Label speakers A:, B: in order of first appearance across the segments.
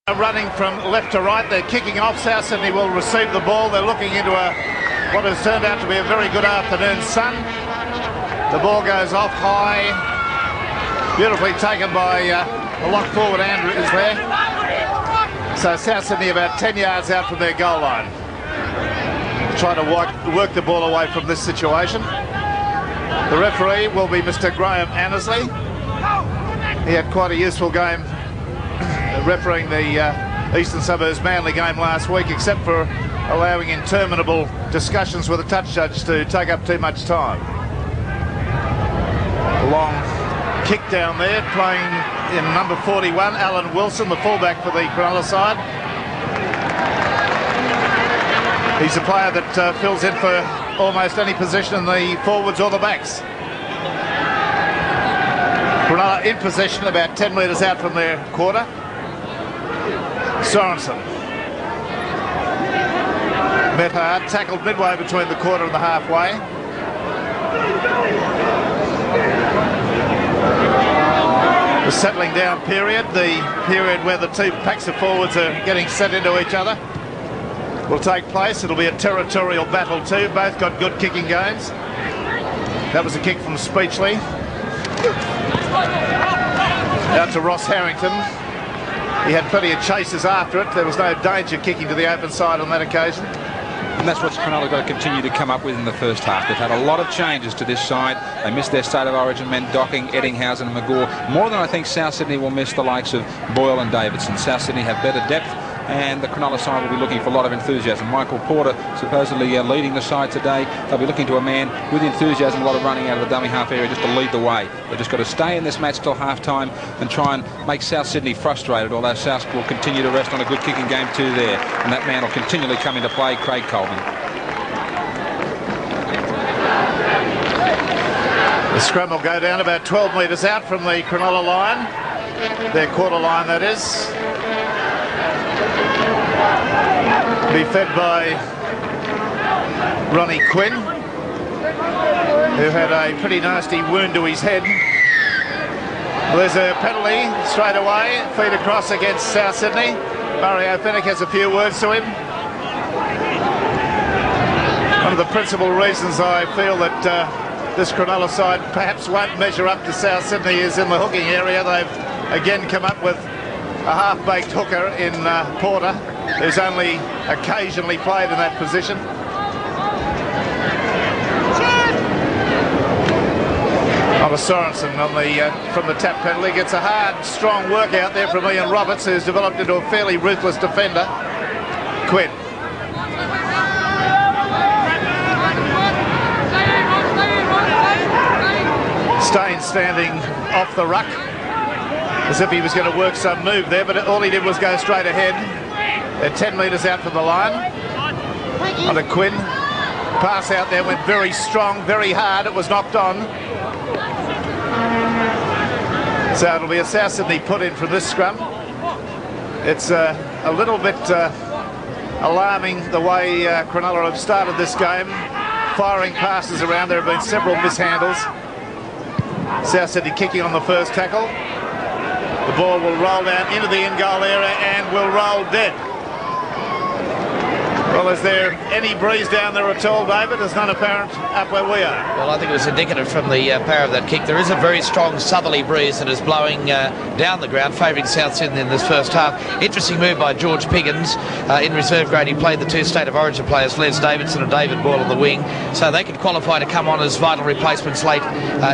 A: Running from left to right, they're kicking off. South Sydney will receive the ball. They're looking into what has turned out to be a very good afternoon sun. The ball goes off high, beautifully taken by the lock forward Andrews there. So South Sydney about 10 yards out from their goal line, trying to work the ball away from this situation. The referee will be Mr. Graham Annesley. He had quite a useful game refereeing the Eastern Suburbs Manly game last week, except for allowing interminable discussions with the touch judge to take up too much time. A long kick down there, playing in number 41, Alan Wilson, the fullback for the Cronulla side. He's a player that fills in for almost any position in the forwards or the backs. Cronulla in possession about 10 metres out from their quarter. Sorensen met hard, tackled midway between the quarter and the halfway. The settling down period, the period where the two packs of forwards are getting set into each other, will take place. It'll be a territorial battle too. Both got good kicking games. That was a kick from Speechley out to Ross Harrington. He had plenty of chases after it. There was no danger kicking to the open side on that occasion.
B: And that's what Cronulla got to continue to come up with in the first half. They've had a lot of changes to this side. They missed their state of origin men, Docking, Eddinghausen and McGaw, more than I think South Sydney will miss the likes of Boyle and Davidson. South Sydney have better depth, and the Cronulla side will be looking for a lot of enthusiasm. Michael Porter supposedly leading the side today. They'll be looking to a man with enthusiasm, a lot of running out of the dummy half area just to lead the way. They've just got to stay in this match till half-time and try and make South Sydney frustrated, although South will continue to rest on a good kicking game too there. And that man will continually come into play, Craig Colvin.
A: The scrum will go down about 12 metres out from the Cronulla line, their quarter line that is. Be fed by Ronnie Quinn, who had a pretty nasty wound to his head. There's a penalty straight away, feed across against South Sydney. Mario Fennick has a few words to him. One of the principal reasons I feel that this Cronulla side perhaps won't measure up to South Sydney is in the hooking area. They've again come up with a half-baked hooker in Porter, who's only occasionally played in that position. Oliver Sorensen on from the tap penalty gets a hard, strong work out there from Ian Roberts, who's developed into a fairly ruthless defender. Quinn. Staines standing off the ruck, as if he was going to work some move there, but all he did was go straight ahead. They're 10 metres out from the line. On to Quinn. Pass out there went very strong, very hard. It was knocked on. So it'll be a South Sydney put in from this scrum. It's a little bit alarming the way Cronulla have started this game, firing passes around. There have been several mishandles. South Sydney kicking on the first tackle. The ball will roll down into the in-goal area and will roll dead. Well, is there any breeze down there at all, David? There's none apparent up where we are.
C: Well, I think it was indicative from the power of that kick. There is a very strong southerly breeze that is blowing down the ground, favouring South Sydney in this first half. Interesting move by George Piggins. In reserve grade, he played the two state of origin players, Les Davidson and David Boyle on the wing, so they could qualify to come on as vital replacements late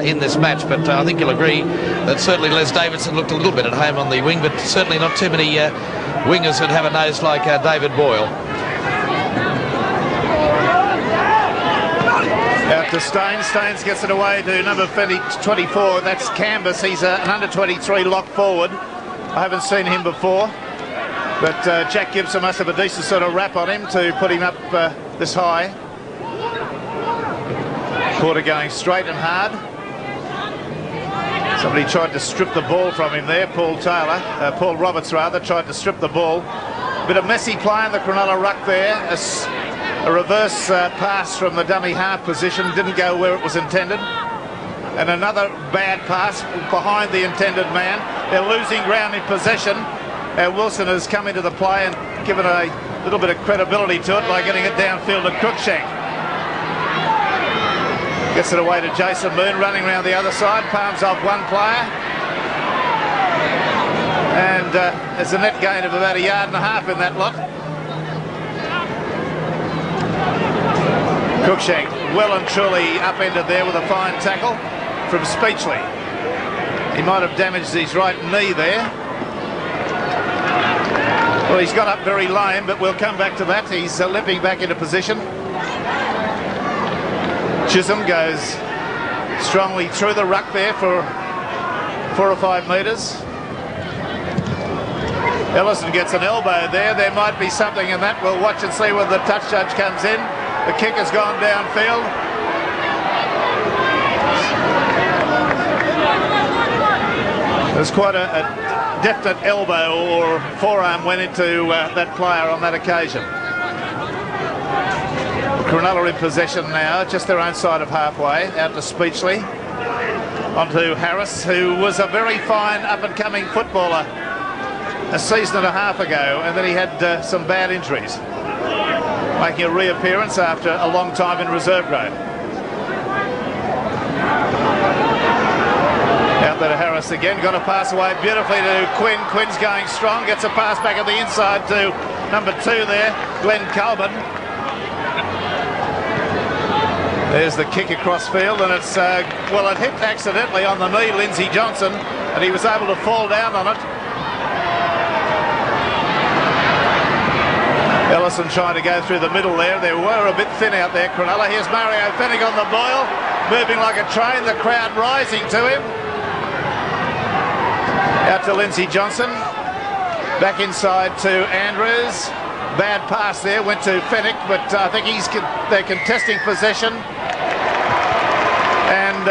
C: in this match. But I think you'll agree that certainly Les Davidson looked a little bit at home on the wing, but certainly not too many wingers that have a nose like David Boyle.
A: Out to Staines. Staines gets it away to number 24. That's Canvas. He's an under-23 lock forward. I haven't seen him before, but Jack Gibson must have a decent sort of wrap on him to put him up this high. Porter going straight and hard. Somebody tried to strip the ball from him there. Paul Roberts rather, tried to strip the ball. Bit of messy play in the Cronulla ruck there. A reverse pass from the dummy half position didn't go where it was intended. and another bad pass behind the intended man. They're losing ground in possession, Wilson has come into the play and given a little bit of credibility to it by getting it downfield to Cruikshank. Gets it away to Jason Moon, running around the other side, palms off one player. And there's a net gain of about 1.5 yards in that lot. Cruikshank well and truly upended there with a fine tackle from Speechley. He might have damaged his right knee there. Well, he's got up very lame, but we'll come back to that. He's limping back into position. Chisholm goes strongly through the ruck there for 4 or 5 metres. Ellison gets an elbow there. There might be something in that. We'll watch and see when the touch judge comes in. The kick has gone downfield. There's quite a definite elbow or forearm went into that player on that occasion. Cronulla in possession now, just their own side of halfway, out to Speechley. Onto Harris, who was a very fine up-and-coming footballer a season and a half ago, and then he had some bad injuries, making a reappearance after a long time in reserve grade. Out there to Harris again, got a pass away beautifully to Quinn. Quinn's going strong, gets a pass back at the inside to number 2 there, Glenn Coleman. There's the kick across field, and it's, well, it hit accidentally on the knee, Lindsay Johnson, and he was able to fall down on it. Ellison trying to go through the middle there. They were a bit thin out there, Cronulla. Here's Mario Fennick on the boil, moving like a train, the crowd rising to him. Out to Lindsay Johnson. Back inside to Andrews. Bad pass there, went to Fennick, but I think they're contesting possession. And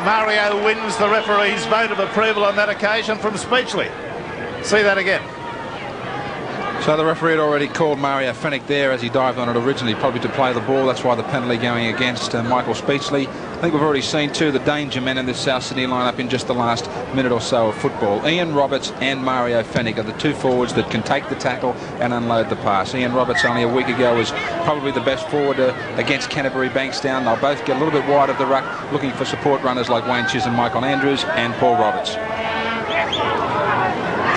A: Mario wins the referee's vote of approval on that occasion from Speechley. See that again.
B: So the referee had already called Mario Fennick there as he dived on it originally, probably to play the ball. That's why the penalty going against Michael Speechley. I think we've already seen 2 of the danger men in this South Sydney lineup in just the last minute or so of football. Ian Roberts and Mario Fennick are the 2 forwards that can take the tackle and unload the pass. Ian Roberts only a week ago was probably the best forward against Canterbury Bankstown. They'll both get a little bit wide of the ruck, looking for support runners like Wayne Chisholm, Michael Andrews and Paul Roberts.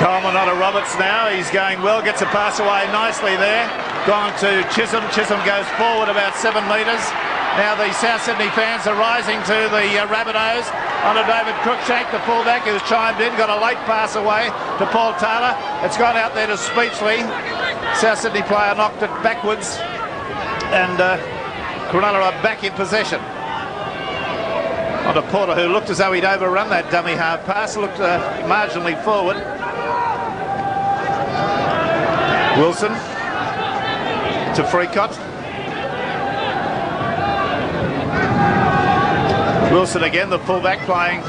A: Coleman on to Roberts now. He's going well, gets a pass away nicely there. Gone to Chisholm. Chisholm goes forward about 7 metres. Now the South Sydney fans are rising to the Rabbitohs. On to David Cruikshank, the fullback, who's chimed in. Got a late pass away to Paul Taylor. It's gone out there to Speechley. South Sydney player knocked it backwards. And Cronulla are back in possession. On to Porter, who looked as though he'd overrun that dummy half pass. Looked marginally forward. Wilson to Freacott. Wilson again, the fullback, playing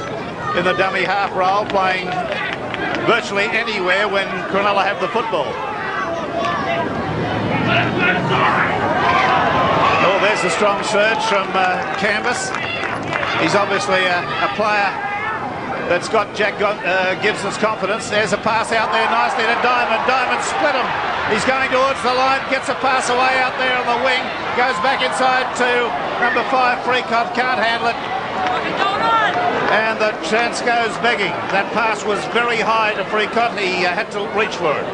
A: in the dummy half role, playing virtually anywhere when Cronulla have the football. Oh, there's the strong surge from Canvas. He's obviously a player that's got Jack Gibson's confidence. There's a pass out there nicely to Diamond. Diamond split him. He's going towards the line, gets a pass away out there on the wing, goes back inside to number 5, Freacott, can't handle it. And the chance goes begging. That pass was very high to Freacott. He had to reach for it.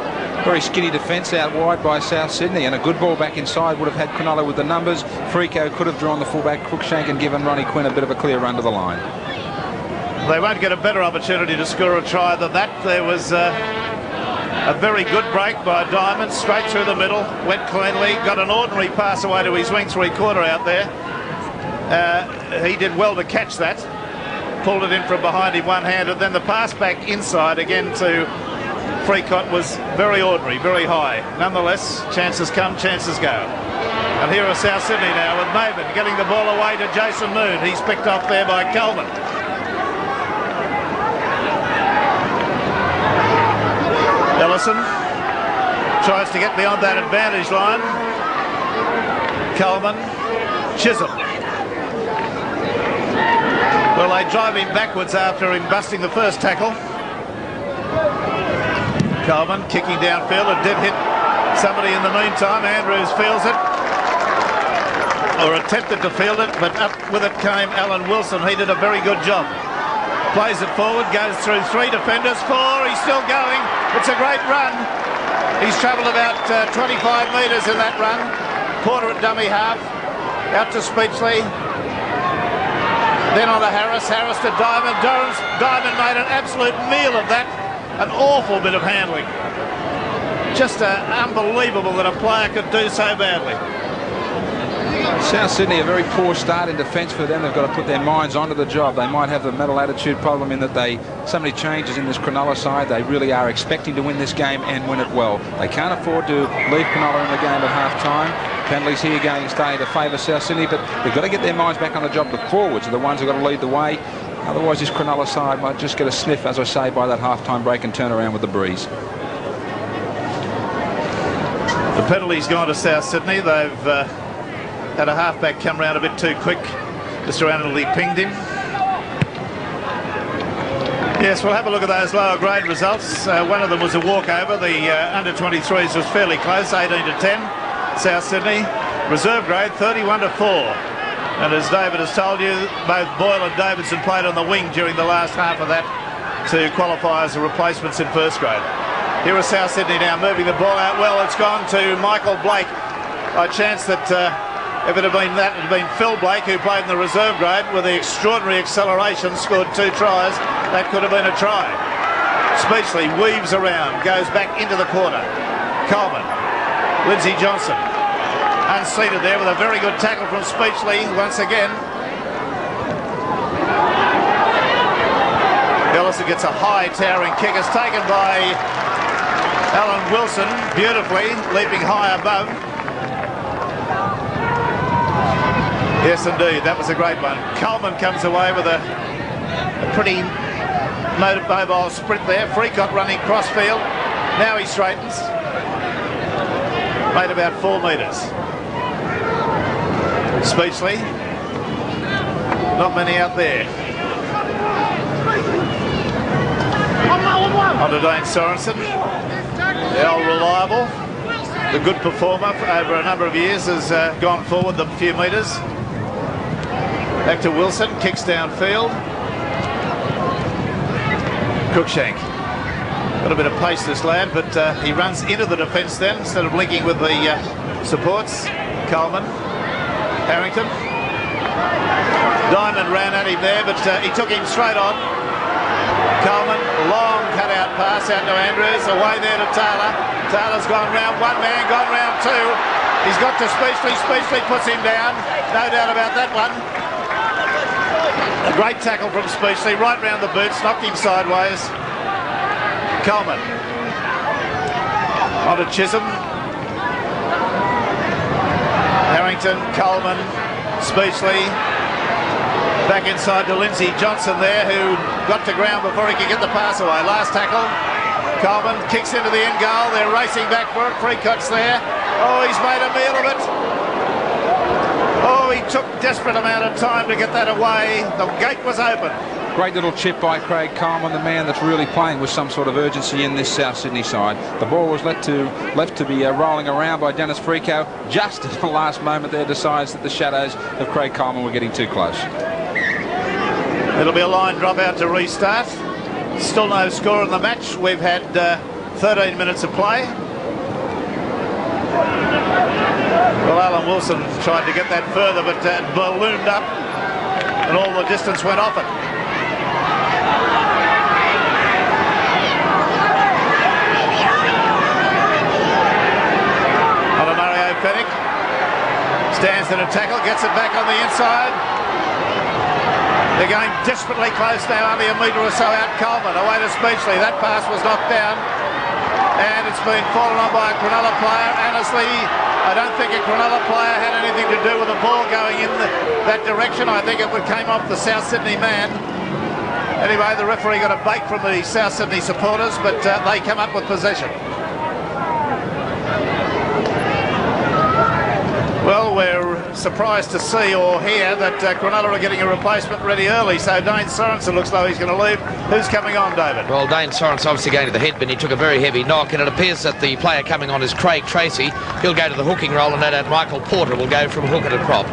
B: Very skinny defence out wide by South Sydney, and a good ball back inside would have had Cronulla with the numbers. Freako could have drawn the fullback Cruikshank and given Ronnie Quinn a bit of a clear run to the line.
A: They won't get a better opportunity to score a try than that. There was a very good break by Diamond, straight through the middle, went cleanly, got an ordinary pass away to his wing 3/4 out there. He did well to catch that, pulled it in from behind him one-handed. Then the pass back inside again to Freacott was very ordinary, very high. Nonetheless, chances come, chances go. And here are South Sydney now with Maven getting the ball away to Jason Moon. He's picked off there by Coleman. Ellison tries to get beyond that advantage line. Coleman, Chisholm. Well, they drive him backwards after him busting the first tackle. Coleman kicking downfield. It did hit somebody in the meantime. Andrews fields it, or attempted to field it, but up with it came Alan Wilson. He did a very good job. Plays it forward, goes through 3 defenders, 4, he's still going. It's a great run. He's travelled about 25 metres in that run. Porter at dummy half, out to Speechley. Then on to Harris, Harris to Diamond. Diamond made an absolute meal of that. An awful bit of handling. Just unbelievable that a player could do so badly.
B: South Sydney, a very poor start in defence for them. They've got to put their minds onto the job. They might have the mental attitude problem in that so many changes in this Cronulla side. They really are expecting to win this game and win it well. They can't afford to leave Cronulla in the game at half-time. Penalties here starting to favour South Sydney, but they've got to get their minds back on the job. The forwards are the ones who've got to lead the way. Otherwise, this Cronulla side might just get a sniff, as I say, by that half-time break and turn around with the breeze.
A: The penalty's gone to South Sydney. They've had a halfback come round a bit too quick. Mr. Annerley pinged him. Yes, we'll have a look at those lower grade results. One of them was a walkover. The under-23s was fairly close, 18-10. South Sydney. Reserve grade, 31-4. And as David has told you, both Boyle and Davidson played on the wing during the last half of that to qualify as the replacements in first grade. Here is South Sydney now moving the ball out well. It's gone to Michael Blake. A chance that if it had been that, it had been Phil Blake, who played in the reserve grade with the extraordinary acceleration, scored 2 tries. That could have been a try. Speechley weaves around, goes back into the corner. Coleman, Lindsay Johnson, unseated there with a very good tackle from Speechley once again. Ellison gets a high towering kick. It's taken by Alan Wilson beautifully, leaping high above. Yes, indeed, that was a great one. Coleman comes away with a pretty mobile sprint there. Freacott running crossfield. Now he straightens. Made about 4 metres. Speechley. Not many out there. On to Dane Sorensen. The old reliable. The good performer over a number of years has gone forward a few metres. Back to Wilson, kicks downfield. Cruikshank. Got a bit of pace, this lad, but he runs into the defence then instead of linking with the supports. Coleman. Harrington. Diamond ran at him there, but he took him straight on. Coleman, long cut-out pass out to Andrews. Away there to Taylor. Taylor's gone round one man, gone round 2. He's got to Speechley. Speechley puts him down. No doubt about that one. A great tackle from Speechley, right round the boots, knocked him sideways. Coleman. On to Chisholm. Harrington, Coleman, Speechley. Back inside to Lindsay Johnson there, who got to ground before he could get the pass away. Last tackle. Coleman kicks into the end goal. They're racing back for it. Freacott's there. Oh, he's made a meal of it. Oh, he took a desperate amount of time to get that away. The gate was open.
B: Great little chip by Craig Coleman, the man that's really playing with some sort of urgency in this South Sydney side. The ball was left to be rolling around by Dennis Freakout. Just at the last moment there decides that the shadows of Craig Coleman were getting too close.
A: It'll be a line drop out to restart. Still no score in the match. We've had 13 minutes of play. Well, Alan Wilson tried to get that further, but ballooned up and all the distance went off it. On to Mario Fennick. Stands in a tackle, gets it back on the inside. They're going desperately close now, only a metre or so out. Coleman away to Speechley. That pass was knocked down. And it's been fallen on by a Cronulla player. Honestly, I don't think a Cronulla player had anything to do with the ball going in that direction. I think it came off the South Sydney man. Anyway, the referee got a bait from the South Sydney supporters, but they come up with possession. Well, we're surprised to see or hear that Cronulla are getting a replacement ready early. So Dane Sorensen looks like he's going to leave. Who's coming on, David?
C: Well, Dane Sorensen obviously going to the head bin. He took a very heavy knock, and it appears that the player coming on is Craig Tracy. He'll go to the hooking role, and that Michael Porter will go from hooker to prop.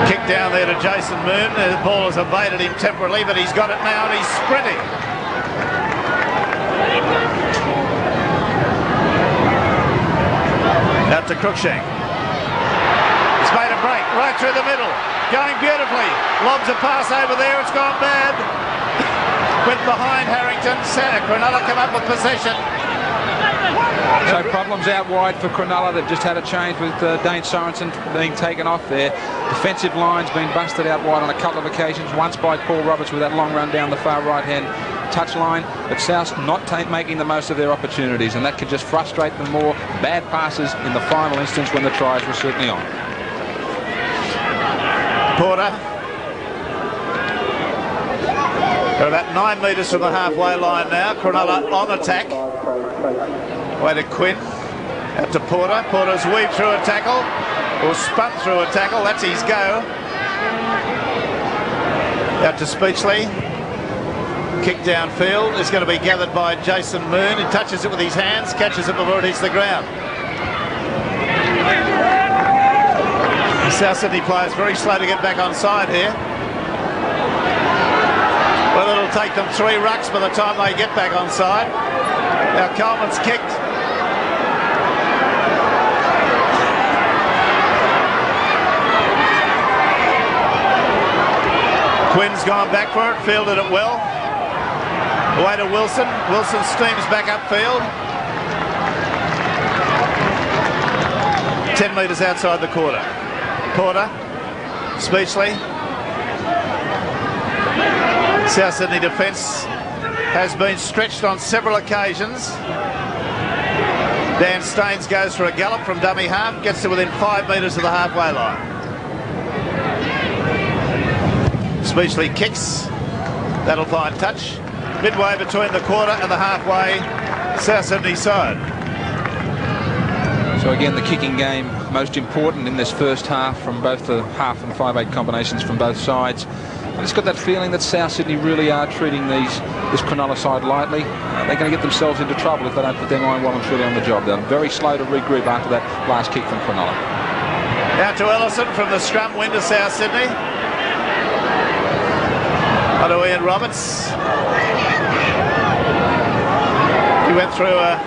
A: Kick down there to Jason Moon. The ball has evaded him temporarily, but he's got it now and he's sprinting. Out to Cruikshank. He's made a break right through the middle. Going beautifully. Lobs a pass over there. It's gone bad. Went behind Harrington. Cronulla come up with possession.
B: So problems out wide for Cronulla. They've just had a change with Dane Sorensen being taken off there. Defensive line's been busted out wide on a couple of occasions. Once by Paul Roberts with that long run down the far right-hand touchline, but South not making the most of their opportunities, and that could just frustrate them more. Bad passes in the final instance when the tries were certainly on.
A: Porter. They're about 9 metres from the halfway line now. Cronulla on attack. Way to Quinn. Out to Porter. Porter's weaved through a tackle, or spun through a tackle. That's his go. Out to Speechley. Kick downfield is going to be gathered by Jason Moon. He touches it with his hands, catches it before it hits the ground. The South Sydney players very slow to get back on side here. Well, it'll take them 3 rucks by the time they get back on side. Now Coleman's kicked. Quinn's gone back for it, fielded it well. Away to Wilson. Wilson steams back upfield. 10 metres outside the quarter. Porter. Speechley. South Sydney defence has been stretched on several occasions. Dan Staines goes for a gallop from dummy half, gets to within 5 metres of the halfway line. Speechley kicks. That'll find touch. Midway between the quarter and the halfway South Sydney side.
B: So again, the kicking game most important in this first half from both the half and 5/8 combinations from both sides. And it's got that feeling that South Sydney really are treating this Cronulla side lightly. They're going to get themselves into trouble if they don't put their mind well and truly on the job. They're very slow to regroup after that last kick from Cronulla.
A: Out to Ellison from the scrum win to South Sydney. On to Ian Roberts. He went through a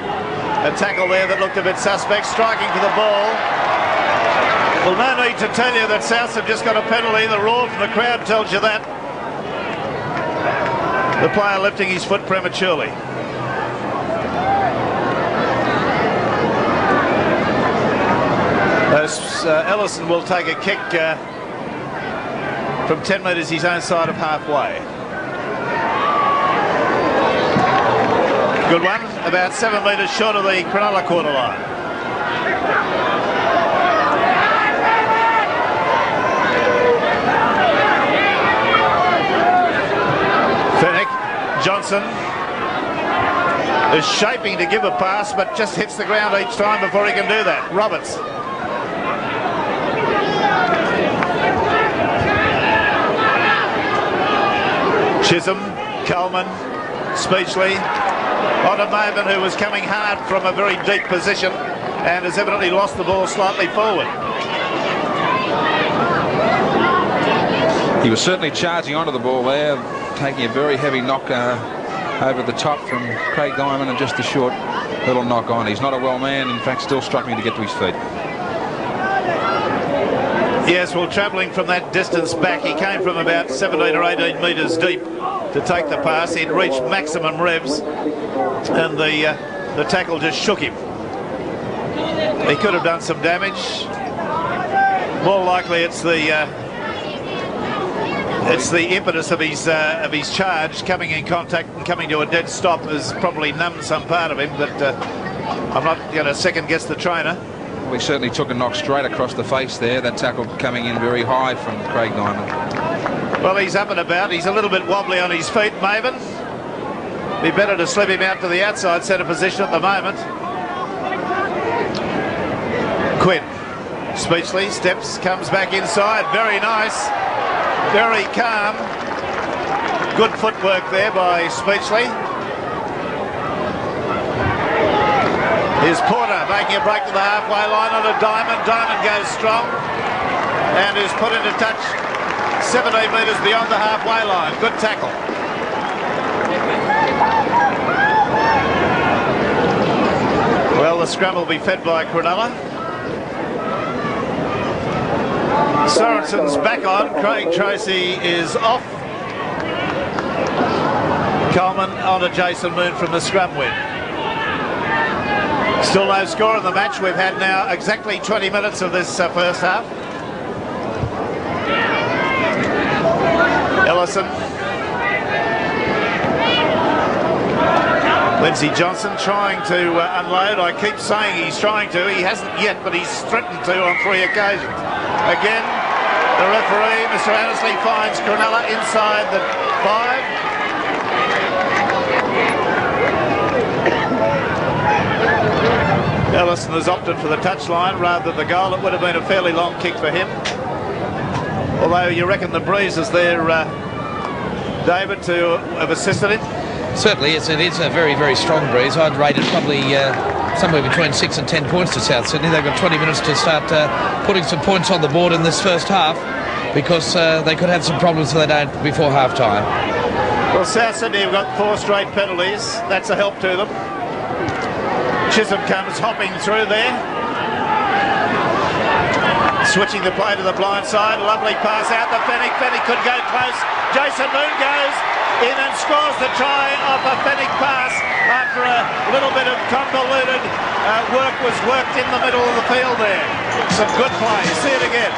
A: tackle there that looked a bit suspect, striking for the ball. Well, no need to tell you that Souths have just got a penalty. The roar from the crowd tells you that. The player lifting his foot prematurely. Ellison will take a kick from 10 metres his own side of halfway. Good one, about 7 metres short of the Cronulla quarter line. Fennick, Johnson is shaping to give a pass, but just hits the ground each time before he can do that. Roberts. Chisholm, Coleman, Speechley, on to Maven, who was coming hard from a very deep position and has evidently lost the ball slightly forward.
B: He was certainly charging onto the ball there, taking a very heavy knock over the top from Craig Diamond, and just a short little knock on. He's not a well man, in fact still struggling to get to his feet.
A: Yes, well, travelling from that distance back, he came from about 17 or 18 metres deep to take the pass. He'd reached maximum revs, and the tackle just shook him. He could have done some damage. More likely, it's the impetus of his charge coming in contact and coming to a dead stop has probably numbed some part of him. But I'm not going to second guess the trainer.
B: Well, he certainly took a knock straight across the face there. That tackle coming in very high from Craig Diamond.
A: Well, he's up and about. He's a little bit wobbly on his feet, Maven. Be better to slip him out to the outside centre position at the moment. Quinn. Speechley steps, comes back inside. Very nice. Very calm. Good footwork there by Speechley. Here's Porter making a break to the halfway line on a diamond. Diamond goes strong and is put into touch 17 metres beyond the halfway line. Good tackle. Well, the scrum will be fed by Cronulla. Sorensen's back on. Craig Tracy is off. Coleman onto Jason Moon from the scrum win. Still no score in the match. We've had now exactly 20 minutes of this first half. Ellison. Lindsay Johnson trying to unload. I keep saying he's trying to. He hasn't yet, but he's threatened to on 3 occasions. Again, the referee, Mr. Annesley, finds Cronulla inside the 5. Ellison has opted for the touchline rather than the goal. It would have been a fairly long kick for him. Although you reckon the breeze is there, David, to have assisted him?
C: Certainly, it is a very, very strong breeze. I'd rate it probably somewhere between 6 and 10 points to South Sydney. They've got 20 minutes to start putting some points on the board in this first half, because they could have some problems if they don't before half-time.
A: Well, South Sydney have got 4 straight penalties. That's a help to them. Chisholm comes hopping through there. Switching the play to the blind side. Lovely pass out to Fennick. Fennick could go close. Jason Moon goes in and scores the try off a Fennick pass after a little bit of convoluted work was worked in the middle of the field there. Some good play. See it again.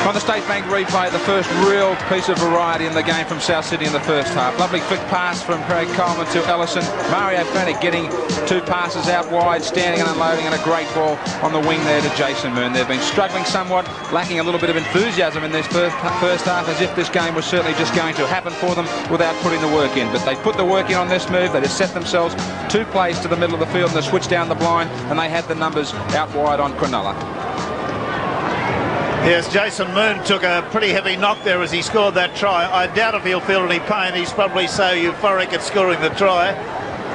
B: On the State Bank replay, the first real piece of variety in the game from South Sydney in the first half. Lovely quick pass from Craig Coleman to Ellison. Mario Fennick getting 2 passes out wide, standing and unloading, and a great ball on the wing there to Jason Moon. They've been struggling somewhat, lacking a little bit of enthusiasm in this first half, as if this game was certainly just going to happen for them without putting the work in. But they put the work in on this move. They just set themselves 2 plays to the middle of the field and they switched down the blind, and they had the numbers out wide on Cronulla.
A: Yes, Jason Moon took a pretty heavy knock there as he scored that try. I doubt if he'll feel any pain. He's probably so euphoric at scoring the try.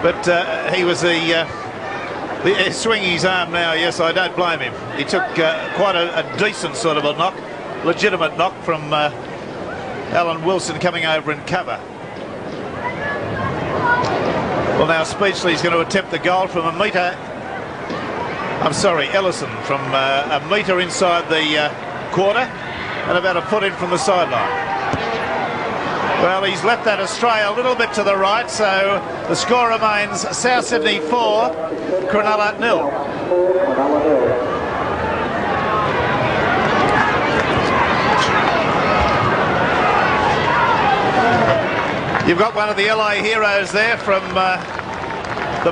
A: But he was swinging his arm now. Yes, I don't blame him. He took quite a decent sort of a knock, legitimate knock from Alan Wilson coming over in cover. Well, now Speechley's going to attempt the goal from a metre. I'm sorry, Ellison from a metre inside the quarter and about a foot in from the sideline. Well, he's left that astray a little bit to the right, so the score remains South Sydney 4, Cronulla 0. You've got one of the LA heroes there from the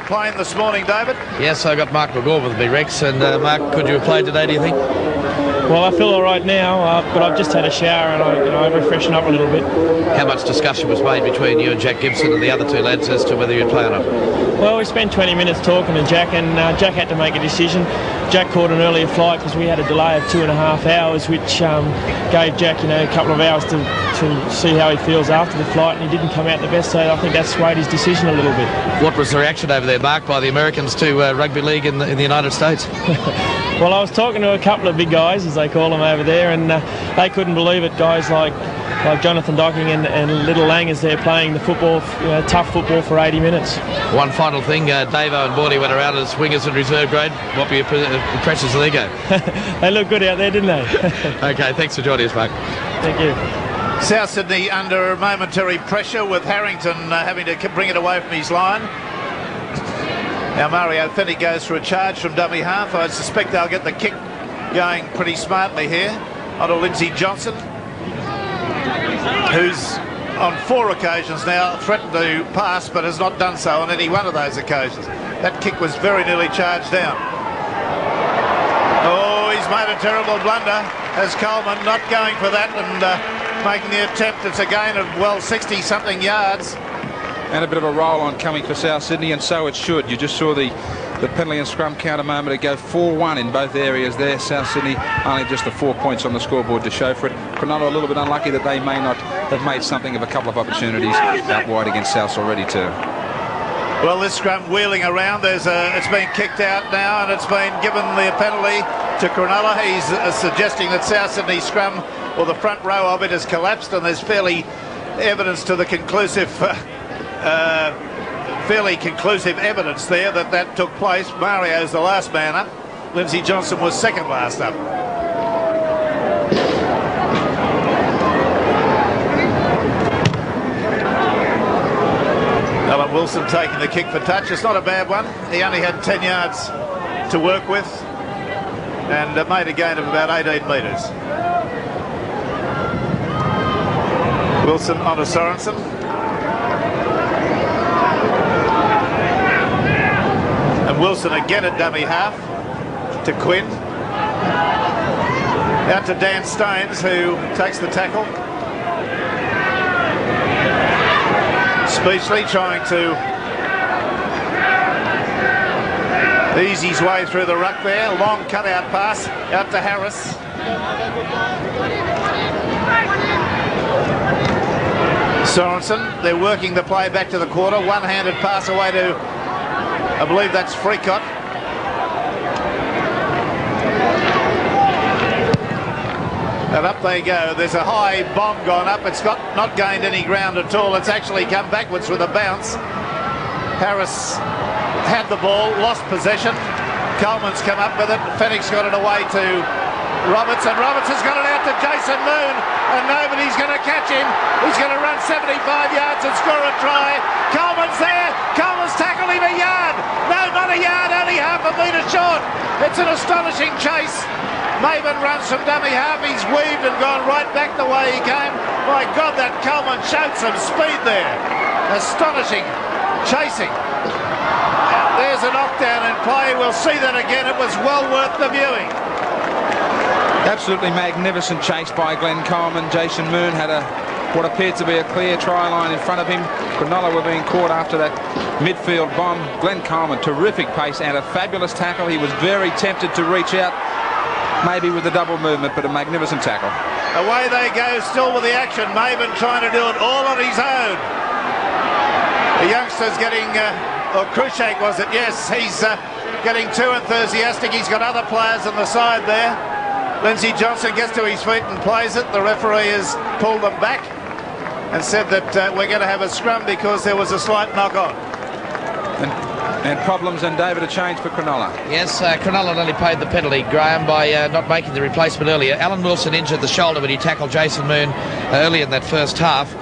A: plane this morning, David.
C: Yes, I got Mark McGaw with me, Rex. And Mark, could you have played today, do you think?
D: Well, I feel all right now, but I've just had a shower and I'm refreshing up a little bit.
C: How much discussion was made between you and Jack Gibson and the other 2 lads as to whether you'd play or not?
D: Well, we spent 20 minutes talking to Jack, and Jack had to make a decision. Jack caught an earlier flight because we had a delay of 2.5 hours, which gave Jack, a couple of hours to see how he feels after the flight, and he didn't come out the best, so I think that swayed his decision a little bit. What
C: was the reaction over there, Mark, by the Americans to rugby league in the United States?
D: Well, I was talking to a couple of big guys, as they call them over there, and they couldn't believe it. Guys like Jonathan Docking and Little Lang as they're playing the football, tough football for 80 minutes.
C: One final thing, Davo and Bordy went around as wingers in reserve grade. What were your impressions of their game?
D: They looked good out there, didn't they?
C: Okay, thanks for joining us, Mark.
D: Thank you.
A: South Sydney under momentary pressure with Harrington having to bring it away from his line. Now Mario Fennick goes for a charge from dummy half. I suspect they'll get the kick going pretty smartly here onto Lindsay Johnson, who's on 4 occasions now threatened to pass but has not done so on any one of those occasions. That kick was very nearly charged down. Oh, he's made a terrible blunder as Coleman not going for that and making the attempt. It's a gain of, well, 60-something yards.
B: And a bit of a roll on coming for South Sydney, and so it should. You just saw the penalty and scrum count a moment ago, 4-1 in both areas there. South Sydney only just the 4 points on the scoreboard to show for it. Cronulla a little bit unlucky that they may not have made something of a couple of opportunities out wide against South already too.
A: Well, this scrum wheeling around, it's been kicked out now, and it's been given the penalty to Cronulla. He's suggesting that South Sydney scrum, or the front row of it, has collapsed, and there's fairly evidence to the conclusive fairly conclusive evidence there that took place. Mario's the last man up. Lindsay Johnson was second last up. Alan Wilson taking the kick for touch. It's not a bad one. He only had 10 yards to work with and made a gain of about 18 metres. Wilson on to Sorensen. And Wilson again at dummy half to Quinn. Out to Dan Stones, who takes the tackle. Speechley trying to ease his way through the ruck there. Long cutout pass out to Harris. Sorensen, they're working the play back to the quarter. One-handed pass away to, I believe that's Freacott. And up they go. There's a high bomb gone up. It's not gained any ground at all. It's actually come backwards with a bounce. Harris had the ball, lost possession. Coleman's come up with it. Fennick's got it away to Roberts, and Roberts has got it out to Jason Moon, and nobody's going to catch him. He's going to run 75 yards and score a try. Coleman's there. Coleman's tackled him a yard. No, not a yard, only half a metre short. It's an astonishing chase. Maven runs from dummy half. He's weaved and gone right back the way he came. My God, that Coleman showed some speed there. Astonishing chasing. There's a knockdown in play. We'll see that again. It was well worth the viewing.
B: Absolutely magnificent chase by Glenn Coleman. Jason Moon had what appeared to be a clear try line in front of him. Cronulla were being caught after that midfield bomb. Glenn Coleman, terrific pace and a fabulous tackle. He was very tempted to reach out, maybe with a double movement, but a magnificent tackle.
A: Away they go, still with the action. Maven trying to do it all on his own. The youngster's getting, or Cruikshank was it? Yes, he's getting too enthusiastic. He's got other players on the side there. Lindsay Johnson gets to his feet and plays it. The referee has pulled them back and said that we're going to have a scrum because there was a slight knock-on.
B: And problems and David a change for Cronulla.
C: Yes, Cronulla only paid the penalty, Graham, by not making the replacement earlier. Alan Wilson injured the shoulder when he tackled Jason Moon early in that first half.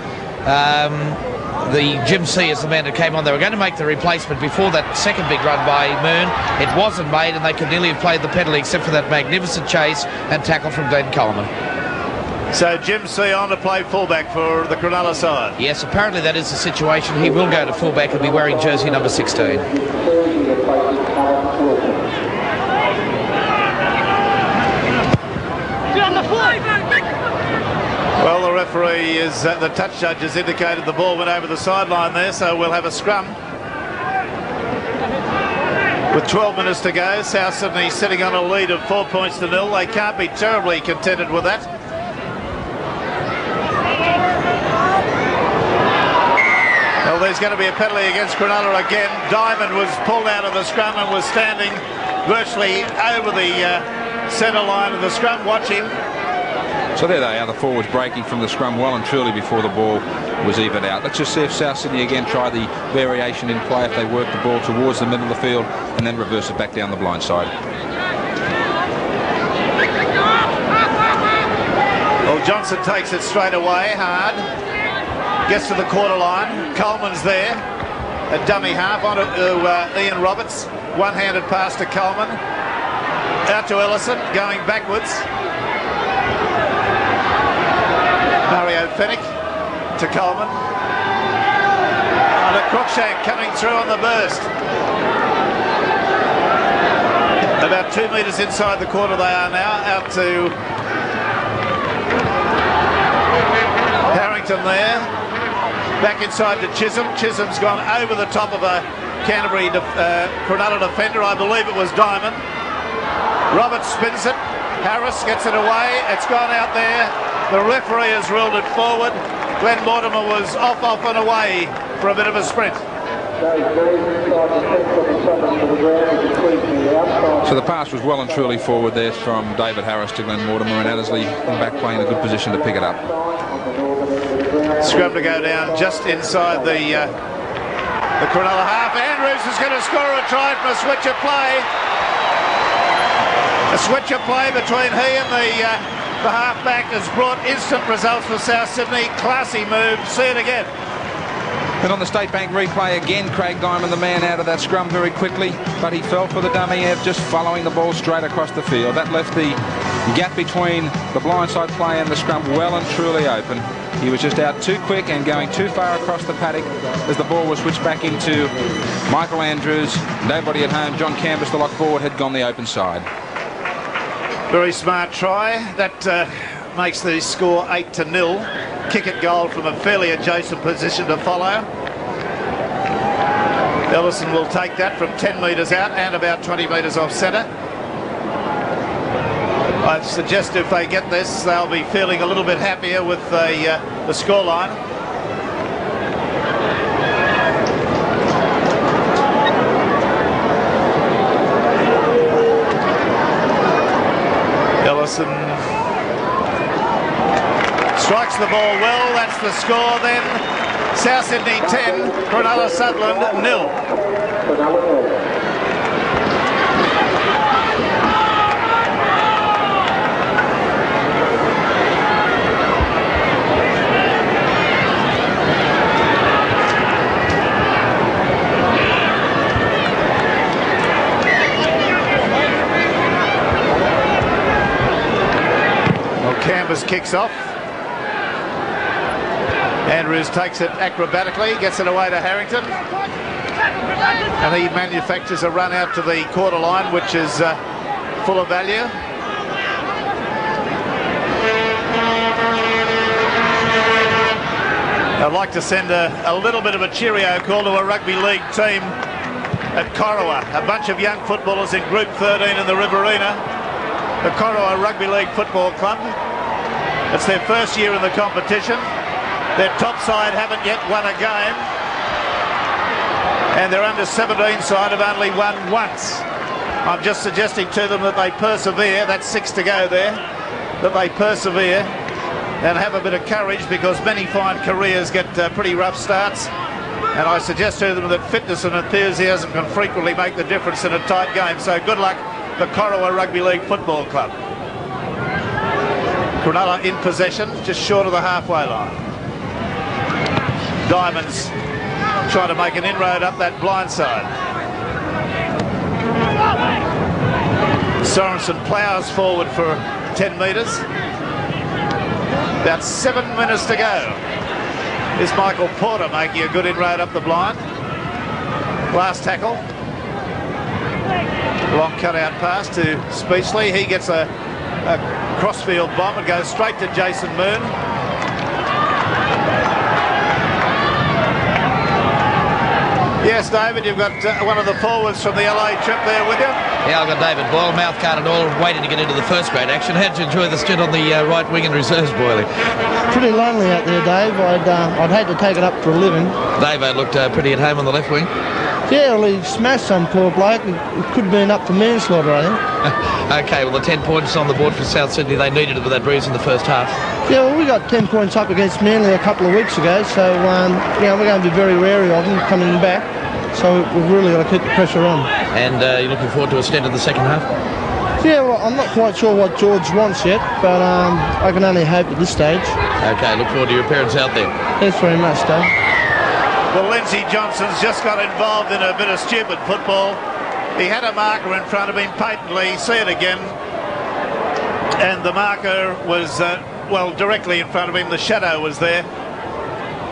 C: The Jim C is the man who came on. They were going to make the replacement before that second big run by Moon. It wasn't made, and they could nearly have played the penalty except for that magnificent chase and tackle from Glenn Coleman.
A: So Jim C on to play fullback for the Cronulla side.
C: Yes, apparently that is the situation. He will go to fullback and be wearing jersey number 16.
A: Well, the referee is, the touch judge has indicated the ball went over the sideline there, so we'll have a scrum. With 12 minutes to go, South Sydney sitting on a lead of 4 points to nil. They can't be terribly contented with that. Well, there's going to be a penalty against Cronulla again. Diamond was pulled out of the scrum and was standing virtually over the centre line of the scrum. Watch him.
B: So there they are, the forwards breaking from the scrum well and truly before the ball was evened out. Let's just see if South Sydney again try the variation in play, if they work the ball towards the middle of the field and then reverse it back down the blind side.
A: Well, Johnson takes it straight away, hard. Gets to the quarter line. Coleman's there. A dummy half on to Ian Roberts. One-handed pass to Coleman. Out to Ellison, going backwards. Mario Fennick to Coleman. And a Cruikshank coming through on the burst. About 2 metres inside the quarter they are now. Out to Harrington there. Back inside to Chisholm. Chisholm's gone over the top of a Canterbury Cronulla defender. I believe it was Diamond. Roberts spins it. Harris gets it away. It's gone out there. The referee has ruled it forward. Glenn Mortimer was off and away for a bit of a sprint.
B: So the pass was well and truly forward there from David Harris to Glenn Mortimer, and Addersley in back play in a good position to pick it up.
A: Scrum to go down just inside the Cronulla half. Andrews is going to score a try from a switch of play. A switch of play between he and the half-back has brought instant results for South Sydney. Classy move. See it again.
B: And on the State Bank replay again, Craig Diamond, the man out of that scrum very quickly, but he fell for the dummy Ev, just following the ball straight across the field. That left the gap between the blindside play and the scrum well and truly open. He was just out too quick and going too far across the paddock as the ball was switched back into Michael Andrews. Nobody at home. John Canvas, the lock forward, had gone the open side.
A: Very smart try. That makes the score 8-0. Kick at goal from a fairly adjacent position to follow. Ellison will take that from 10 metres out and about 20 metres off centre. I suggest if they get this, they'll be feeling a little bit happier with the scoreline. Ellison strikes the ball well. That's the score then. South Sydney 10, Cronulla-Sutherland 0. Canvas kicks off. Andrews takes it acrobatically, gets it away to Harrington, and he manufactures a run out to the quarter line, which is full of value. I'd like to send a little bit of a cheerio call to a rugby league team at Corowa, a bunch of young footballers in Group 13 in the Riverina, the Corowa Rugby League Football Club. It's their first year in the competition. Their top side haven't yet won a game, and their under-17 side have only won once. I'm just suggesting to them that they persevere. That's 6 to go there. That they persevere and have a bit of courage, because many fine careers get pretty rough starts. And I suggest to them that fitness and enthusiasm can frequently make the difference in a tight game. So good luck, the Corowa Rugby League Football Club. Cronulla in possession, just short of the halfway line. Diamonds trying to make an inroad up that blind side. Sorensen ploughs forward for 10 metres. About 7 minutes to go. Is Michael Porter making a good inroad up the blind. Last tackle. Long cut-out pass to Speechley. He gets a crossfield bomb and goes straight to Jason Moon. Yes, David, you've got one of the forwards from the LA trip there with you.
C: Yeah, I've got David Boyle, mouth guard and all, waiting to get into the first grade action. How'd you enjoy the stint on the right wing and reserves, Boyley?
E: Pretty lonely out there, Dave. I'd hate to take it up for a living.
C: Dave looked pretty at home on the left wing.
E: Yeah, well, he smashed some poor bloke. It could have been up for manslaughter, I think.
C: Okay, well, the 10 points on the board for South Sydney. They needed it with that breeze in the first half.
E: Yeah, well, we got 10 points up against Manly a couple of weeks ago, so we're going to be very wary of them coming back. So we've really got to keep the pressure on.
C: And you're looking forward to a stint in the second half?
E: Yeah, well, I'm not quite sure what George wants yet, but I can only hope at this stage.
C: Okay, look forward to your appearance out there.
E: Thanks very much, Dave.
A: Well, Lindsay Johnson's just got involved in a bit of stupid football. He had a marker in front of him patently. See it again. And the marker was, directly in front of him. The shadow was there.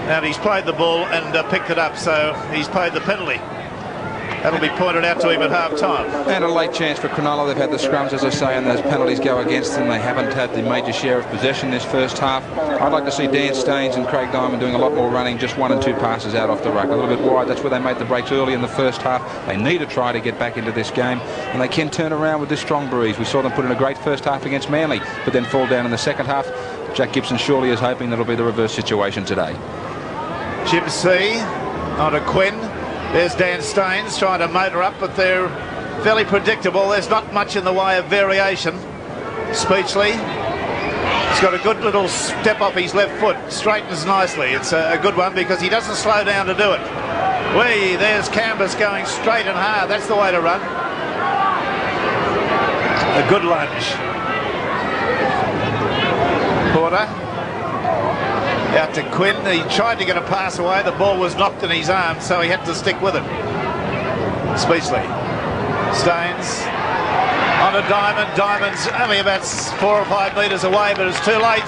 A: And he's played the ball and picked it up, so he's paid the penalty. That'll be pointed out to him at half-time.
B: And a late chance for Cronulla. They've had the scrums, as I say, and those penalties go against them. They haven't had the major share of possession this first half. I'd like to see Dan Staines and Craig Diamond doing a lot more running, just 1 and 2 passes out off the ruck. A little bit wide. That's where they made the breaks early in the first half. They need to try to get back into this game, and they can turn around with this strong breeze. We saw them put in a great first half against Manly, but then fall down in the second half. Jack Gibson surely is hoping that'll be the reverse situation today.
A: Jim C. on to Quinn. There's Dan Staines trying to motor up, but they're fairly predictable. There's not much in the way of variation. Speechley, he's got a good little step off his left foot, straightens nicely. It's a good one because he doesn't slow down to do it. There's Canvas going straight and hard. That's the way to run. A good lunge. Porter out to Quinn. He tried to get a pass away. The ball was knocked in his arm, so he had to stick with it. Speechley. Staines on a Diamond. Diamond's only about 4 or 5 metres away, but it's too late.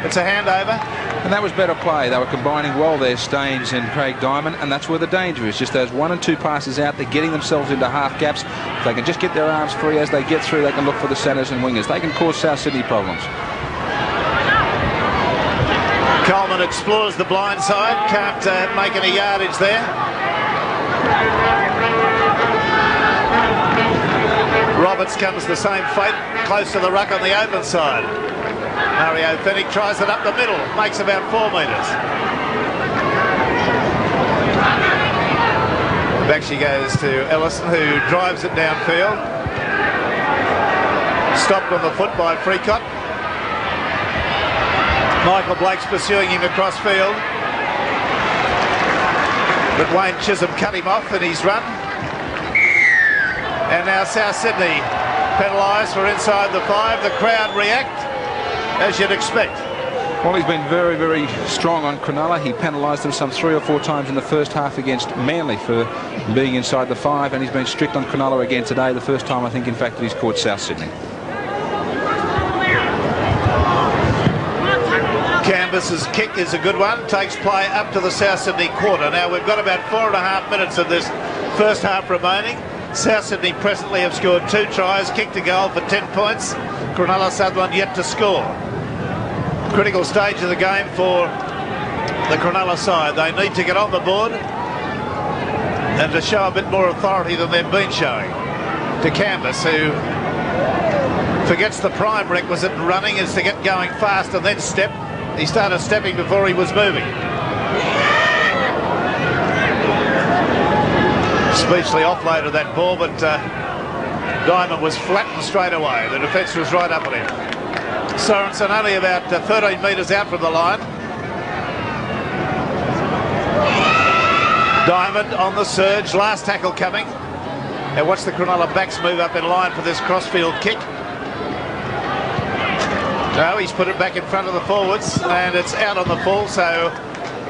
A: It's a handover.
B: And that was better play. They were combining well there, Staines and Craig Diamond, and that's where the danger is. Just those 1 and 2 passes out. They're getting themselves into half gaps. If they can just get their arms free as they get through, they can look for the centres and wingers. They can cause South Sydney problems.
A: Coleman explores the blind side, can't make any yardage there. Roberts comes the same fate, close to the ruck on the open side. Mario Fennick tries it up the middle, makes about 4 metres. Back she goes to Ellison, who drives it downfield. Stopped on the foot by Freacott. Michael Blake's pursuing him across field, but Wayne Chisholm cut him off in his run. And now South Sydney penalised for inside the 5. The crowd react, as you'd expect.
B: Well, he's been very, very strong on Cronulla. He penalised them some 3 or 4 times in the first half against Manly for being inside the 5, and he's been strict on Cronulla again today. The first time, I think, in fact, that he's caught South Sydney.
A: Canvas's kick is a good one, takes play up to the South Sydney quarter. Now we've got about 4.5 minutes of this first half remaining. South Sydney presently have scored 2 tries, kicked a goal for 10 points. Cronulla-Sutherland yet to score. Critical stage of the game for the Cronulla side. They need to get on the board and to show a bit more authority than they've been showing. To Canvas, who forgets the prime requisite in running is to get going fast and then step. He started stepping before he was moving. Speechley offloaded that ball, but Diamond was flattened straight away. The defence was right up at him. Sorensen only about 13 metres out from the line. Diamond on the surge, last tackle coming. Now watch the Cronulla backs move up in line for this crossfield kick. No, he's put it back in front of the forwards, and it's out on the full, so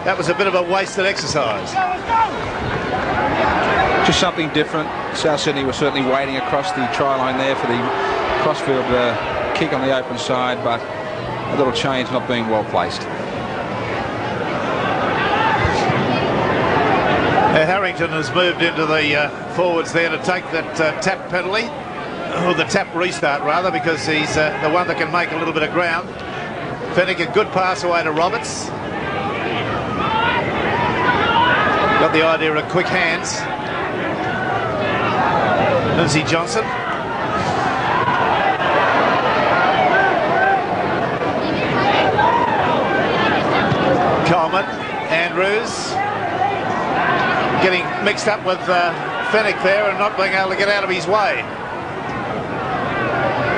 A: that was a bit of a wasted exercise.
B: Just something different. South Sydney was certainly waiting across the try line there for the crossfield kick on the open side, but a little change not being well placed.
A: Harrington has moved into the forwards there to take that tap penalty. Or the tap restart rather, because he's the one that can make a little bit of ground. Fennick, a good pass away to Roberts. Got the idea of quick hands. Lindsay Johnson. Coleman, Andrews. Getting mixed up with Fennick there and not being able to get out of his way.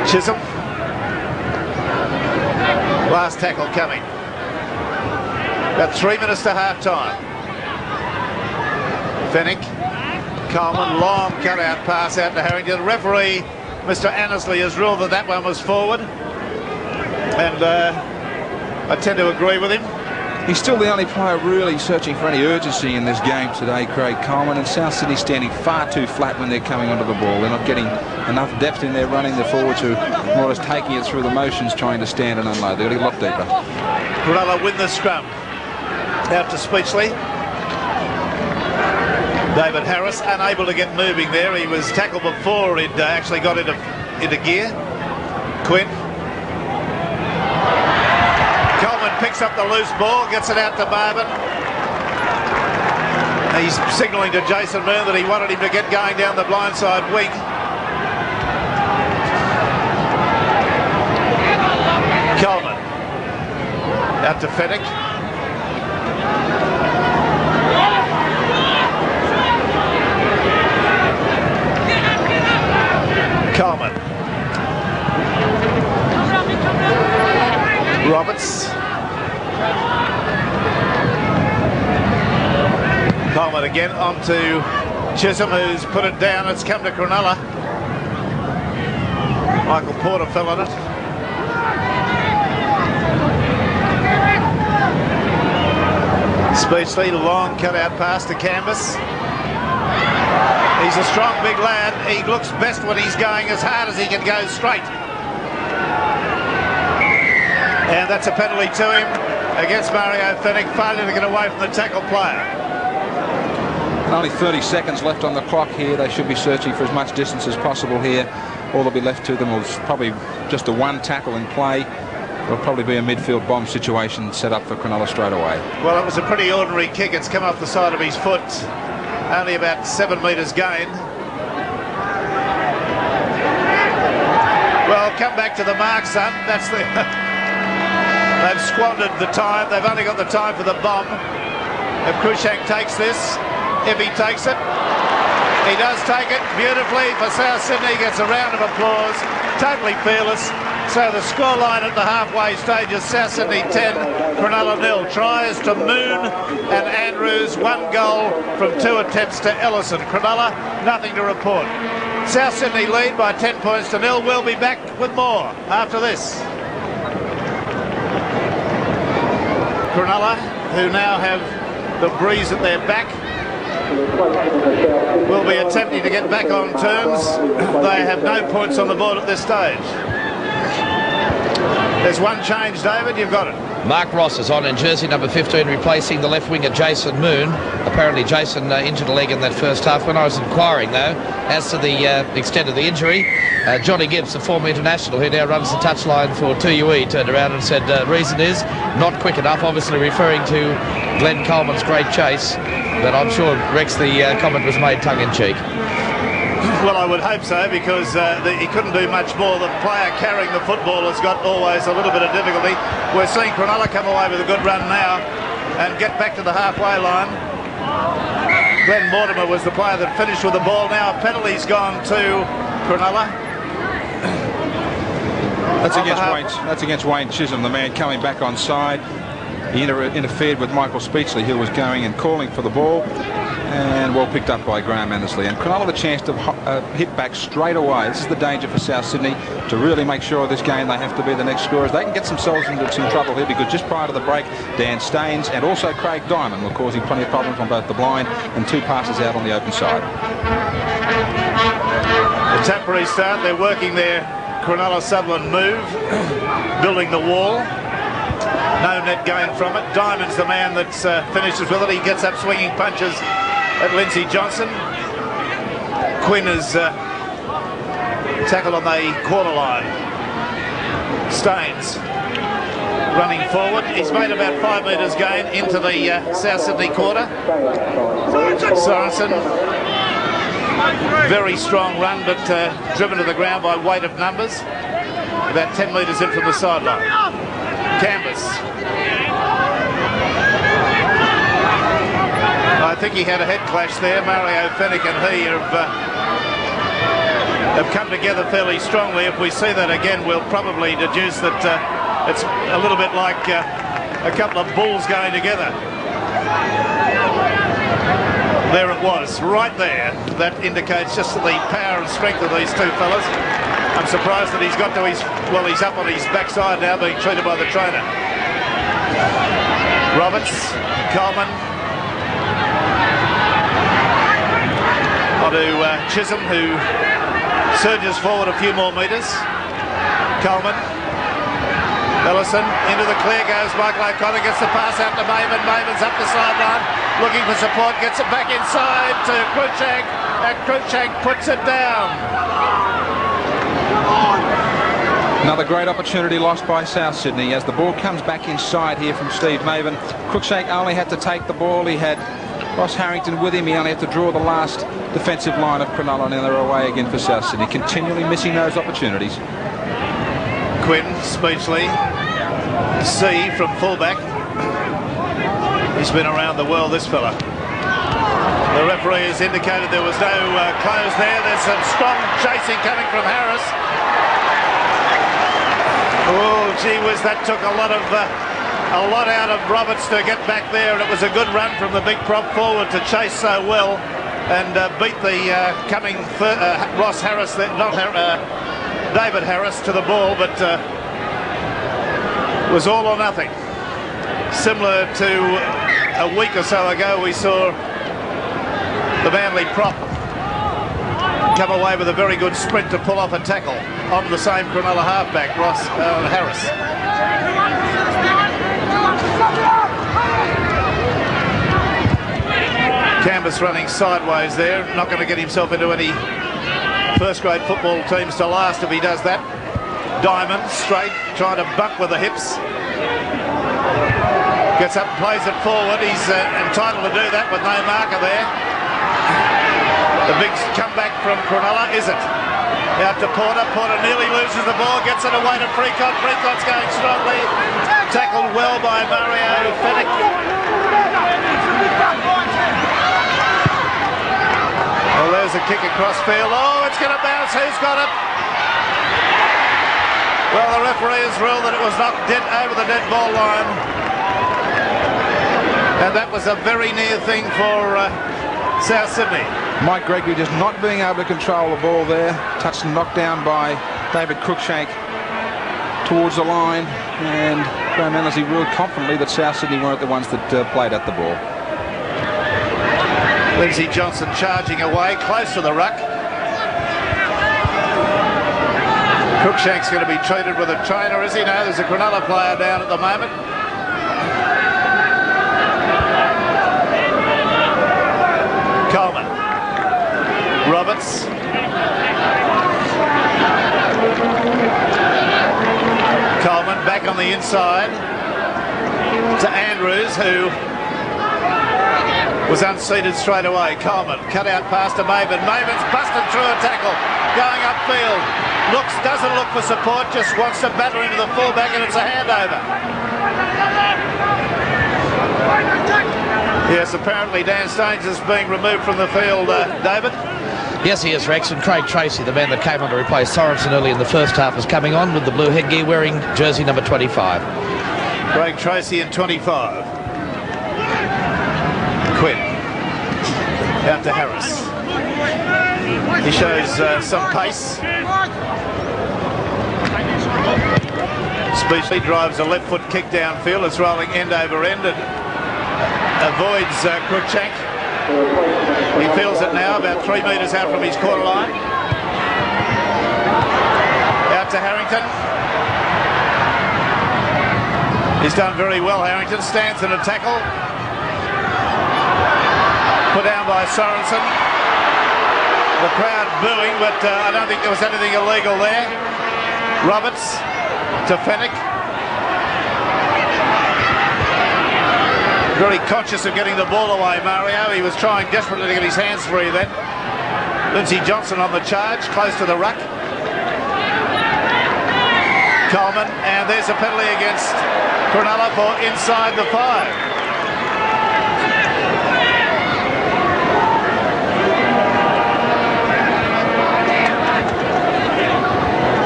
A: Chisholm. Last tackle coming. About 3 minutes to half time. Fennick. Coleman, long cut-out pass out to Harrington. Referee, Mr. Annesley, has ruled that that one was forward. And I tend to agree with him.
B: He's still the only player really searching for any urgency in this game today, Craig Coleman, and South Sydney standing far too flat when they're coming onto the ball. They're not getting enough depth in their running. The forwards who more or less taking it through the motions, trying to stand and unload. They've got to get a lot deeper. Cronulla
A: win the scrum. Out to Speechley. David Harris unable to get moving there. He was tackled before he'd actually got into gear. Quinn. Coleman picks up the loose ball, gets it out to Marvin. He's signalling to Jason Moon that he wanted him to get going down the blindside wing. Coleman. Out to Fennick. Coleman. Roberts. Coleman again onto Chisholm, who's put it down. It's come to Cronulla. Michael Porter fell on it. Speechley, long cut out pass to Canvas. He's a strong big lad. He looks best when he's going as hard as he can go straight. And that's a penalty to him against Mario Fennick. Failure to get away from the tackle player.
B: Only 30 seconds left on the clock here. They should be searching for as much distance as possible here. All that'll be left to them is probably just a one tackle in play. It'll probably be a midfield bomb situation set up for Cronulla straight away. Well,
A: it was a pretty ordinary kick. It's come off the side of his foot. Only about 7 metres gained. Well, come back to the mark, son. That's the... They've squandered the time. They've only got the time for the bomb. If Cruikshank takes this, if he takes it, he does take it beautifully for South Sydney. Gets a round of applause. Totally fearless. So the scoreline at the halfway stage is South Sydney 10, Cronulla 0. Tries to Moon and Andrews. 1 goal from 2 attempts to Ellison. Cronulla, nothing to report. South Sydney lead by 10 points to 0. We'll be back with more after this. Cronulla, who now have the breeze at their back, will be attempting to get back on terms. They have no points on the board at this stage. There's one change, David, you've got it.
C: Mark Ross is on in jersey number 15, replacing the left winger Jason Moon. Apparently Jason injured a leg in that first half. When I was inquiring, though, as to the extent of the injury, Johnny Gibbs, the former international who now runs the touchline for 2UE, turned around and said reason is not quick enough, obviously referring to Glenn Coleman's great chase. But I'm sure, Rex, the comment was made tongue-in-cheek.
A: Well, I would hope so, because he couldn't do much more. The player carrying the football has got always a little bit of difficulty. We're seeing Cronulla come away with a good run now and get back to the halfway line. Glenn Mortimer was the player that finished with the ball. Now a penalty's gone to Cronulla.
B: That's against Wayne Chisholm, the man coming back on side. He interfered with Michael Speechley, who was going and calling for the ball, and well picked up by Graham Annesley. And Cronulla the chance to hit back straight away. This is the danger for South Sydney, to really make sure of this game they have to be the next scorers. They can get themselves into some trouble here, because just prior to the break, Dan Staines and also Craig Diamond were causing plenty of problems on both the blind and 2 passes out on the open side.
A: The temporary start, they're working their Cronulla-Sutherland move, building the wall. No net gain from it. Diamond's the man that finishes with it. He gets up swinging punches at Lindsay Johnson. Quinn is tackled on the quarter line. Staines running forward. He's made about 5 metres gain into the South Sydney quarter. Sorensen, very strong run, but driven to the ground by weight of numbers. About 10 metres in from the sideline. Canvas. I think he had a head clash there. Mario Fennick and he have come together fairly strongly. If we see that again, we'll probably deduce that it's a little bit like a couple of bulls going together. There it was, right there. That indicates just the power and strength of these two fellas. I'm surprised that he's got to his... Well, he's up on his backside now, being treated by the trainer. Roberts, Coleman. Onto Chisholm, who surges forward a few more metres. Coleman. Ellison, into the clear goes Michael O'Connor, gets the pass out to Maven. Maven's up the sideline. looking for support, gets it back inside to Cruikshank, and Cruikshank puts it down.
B: Another great opportunity lost by South Sydney as the ball comes back inside here from Steve Maven. Cruikshank only had to take the ball. He had Ross Harrington with him. He only had to draw the last defensive line of Cronulla, and they're away again for South Sydney, continually missing those opportunities.
A: Quinn, Speechley, C from fullback. He's been around the world, this fella. The referee has indicated there was no close there. There's some strong chasing coming from Harris. Oh, gee whiz, that took a lot out of Roberts to get back there, and it was a good run from the big prop forward to chase so well and beat the coming Ross Harris, not David Harris, to the ball, but was all or nothing. Similar to a week or so ago, we saw the Manly prop come away with a very good sprint to pull off a tackle on the same Cronulla halfback, Ross Harris. Canvas running sideways there, not going to get himself into any first-grade football teams to last if he does that. Diamond, straight, trying to buck with the hips. Gets up and plays it forward. He's entitled to do that with no marker there. The big comeback from Cronulla, is it? Out to Porter. Porter nearly loses the ball, gets it away to Freacott. Freacott's going strongly. Tackled well by Mario Fennick. Well, there's a kick across field. Oh, it's going to bounce. Who's got it? Well, the referee has ruled that it was knocked dead over the dead ball line. And that was a very near thing for South Sydney.
B: Mike Gregory just not being able to control the ball there. Touched and knocked down by David Cruikshank towards the line. And Graham Annesley ruled confidently that South Sydney weren't the ones that played at the ball.
A: Lindsay Johnson charging away, close to the ruck. Cruikshank's going to be treated with a trainer, is he? No, there's a Cronulla player down at the moment. Coleman. Roberts. Coleman back on the inside to Andrews, who was unseated straight away. Coleman cut out past to Maven. Maven's busted through a tackle, going upfield. Doesn't look for support, just wants to batter into the fullback, and it's a handover. Yes, apparently Dan Staines is being removed from the field, David.
C: Yes, he is, Rex, and Craig Tracy, the man that came on to replace Sorensen early in the first half, is coming on with the blue headgear, wearing jersey number 25.
A: Craig Tracy in 25. Quinn. Out to Harris. He shows some pace. Speechley drives a left foot kick downfield. It's rolling end over end and avoids Cruikshank. He feels it now, about 3 metres out from his quarter line. Out to Harrington. He's done very well, Harrington. Stands in a tackle. Put down by Sorensen. The crowd booing, but I don't think there was anything illegal there. Roberts to Fennick. Very conscious of getting the ball away, Mario. He was trying desperately to get his hands free then. Lindsay Johnson on the charge, close to the ruck. Coleman, and there's a penalty against Cronulla for inside the 5.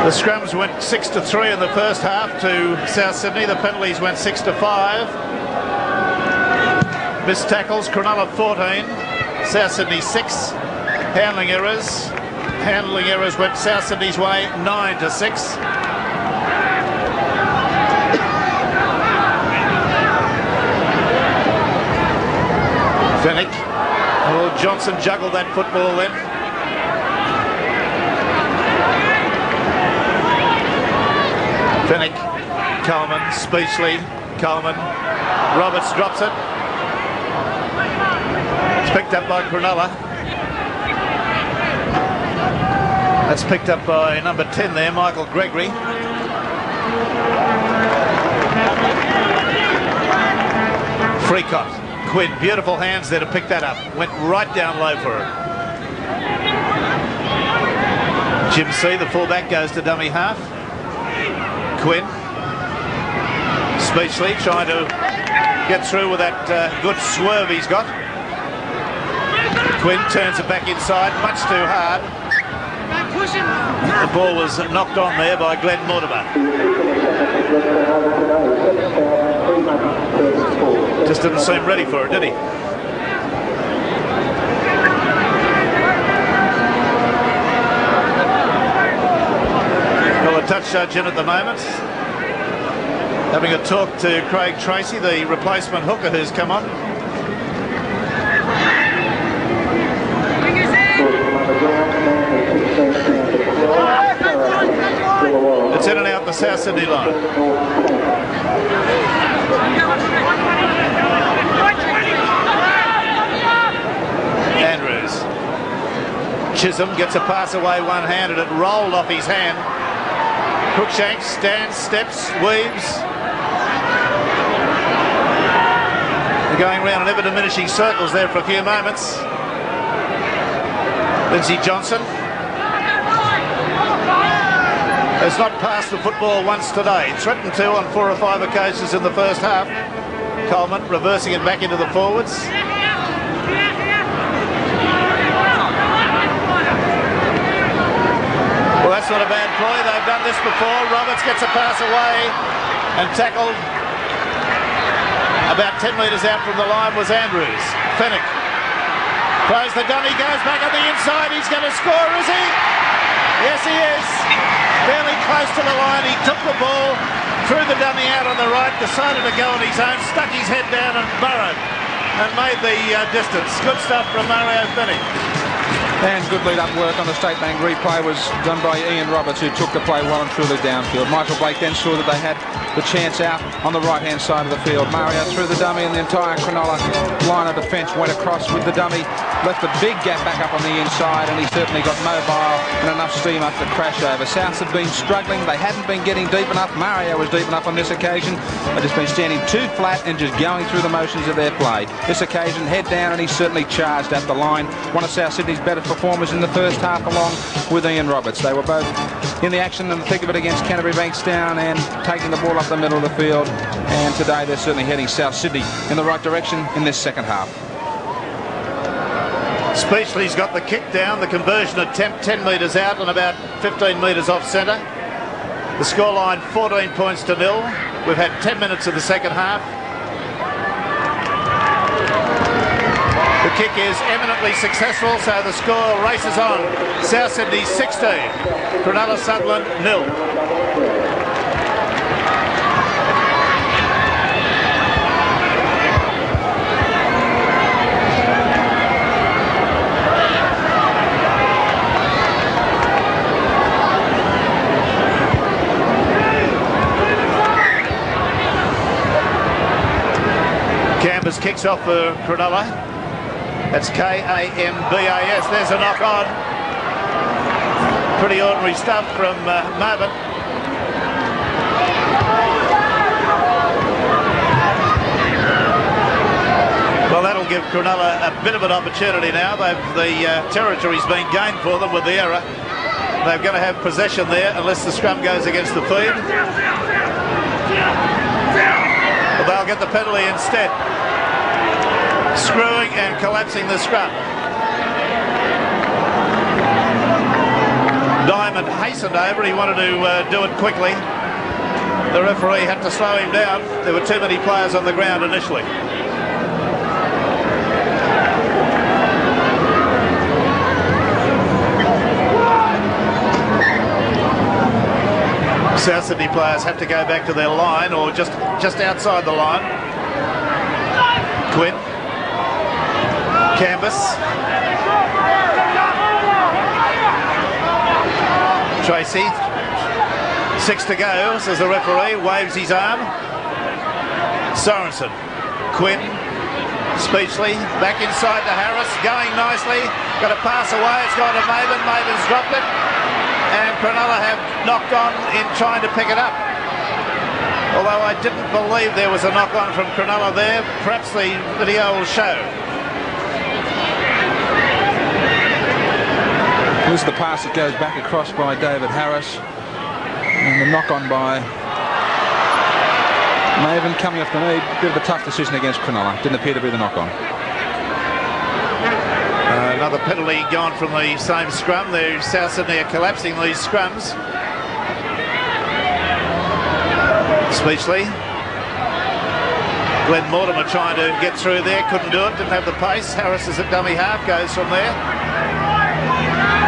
A: The scrums went 6-3 in the first half to South Sydney. The penalties went 6-5. Missed tackles, Cronulla 14, South Sydney 6. Handling errors went South Sydney's way 9-6. Fennick. Oh, Johnson juggled that football then. Fennick, Coleman, Speechley, Coleman, Roberts drops it. picked up by Cronulla. That's picked up by number 10 there, Michael Gregory. Freecott. Quinn, beautiful hands there to pick that up. Went right down low for it. Jim C, the fullback, goes to dummy half. Quinn. Speechley trying to get through with that good swerve he's got. Quinn turns it back inside, much too hard. The ball was knocked on there by Glenn Mortimer. Just didn't seem ready for it, did he? Well, a touch judge in at the moment. Having a talk to Craig Tracy, the replacement hooker who's come on. It's in and out the South Sydney line. Andrews. Chisholm gets a pass away one-handed. It rolled off his hand. Cruikshank stands, steps, weaves. They're going around in ever-diminishing circles there for a few moments. Lindsay Johnson has not passed the football once today. Threatened to on 4 or 5 occasions in the first half. Coleman reversing it back into the forwards. Well, that's not a bad ploy. They've done this before. Roberts gets a pass away and tackled. About 10 metres out from the line was Andrews. Fennick throws the dummy, goes back on the inside. He's going to score, is he? Yes, he is. Fairly close to the line. He took the ball, threw the dummy out on the right, decided to go on his own, stuck his head down and burrowed and made the distance. Good stuff from Mario Fennick.
B: And good lead-up work on the State Bank replay was done by Ian Roberts, who took the play well and truly downfield. Michael Blake then saw that they had the chance out on the right-hand side of the field. Mario threw the dummy and the entire Cronulla line of defence went across with the dummy, left a big gap back up on the inside, and he certainly got mobile and enough steam up to crash over. Souths had been struggling. They hadn't been getting deep enough. Mario was deep enough on this occasion. They've just been standing too flat and just going through the motions of their play. This occasion, head down, and he certainly charged at the line. One of South Sydney's better performers in the first half, along with Ian Roberts. They were both in the action in the thick of it against Canterbury Bankstown and taking the ball up the middle of the field. And today they're certainly heading South Sydney in the right direction in this second half.
A: Speechley's got the kick down, the conversion attempt 10 metres out and about 15 metres off centre. The scoreline 14 points to 0. We've had 10 minutes of the second half. The kick is eminently successful, so the score races on. South Sydney 16, Cronulla-Sutherland 0. Canvas kicks off for Cronulla. That's K-A-M-B-A-S. There's a knock on. Pretty ordinary stuff from Marvin. Well, that'll give Cronulla a bit of an opportunity now. The territory's been gained for them with the error. They're going to have possession there unless the scrum goes against the feed. But they'll get the penalty instead. Screwing and collapsing the scrum. Diamond hastened over. He wanted to do it quickly. The referee had to slow him down. There were too many players on the ground initially. South Sydney players have to go back to their line or just outside the line. Quinn. Canvas. Tracy. 6 to go, says the referee, waves his arm. Sorensen. Quinn. Speechley back inside to Harris, going nicely. Got a pass away, it's gone to Maven. Maven's dropped it. And Cronulla have knocked on in trying to pick it up. Although I didn't believe there was a knock on from Cronulla there. Perhaps the video will show.
B: Here's the pass that goes back across by David Harris. And the knock on by Maven coming off the knee. Bit of a tough decision against Cronulla. Didn't appear to be the knock on.
A: Another penalty gone from the same scrum. There, South Sydney are collapsing these scrums. Speechley. Glenn Mortimer trying to get through there. Couldn't do it. Didn't have the pace. Harris is at dummy half. Goes from there.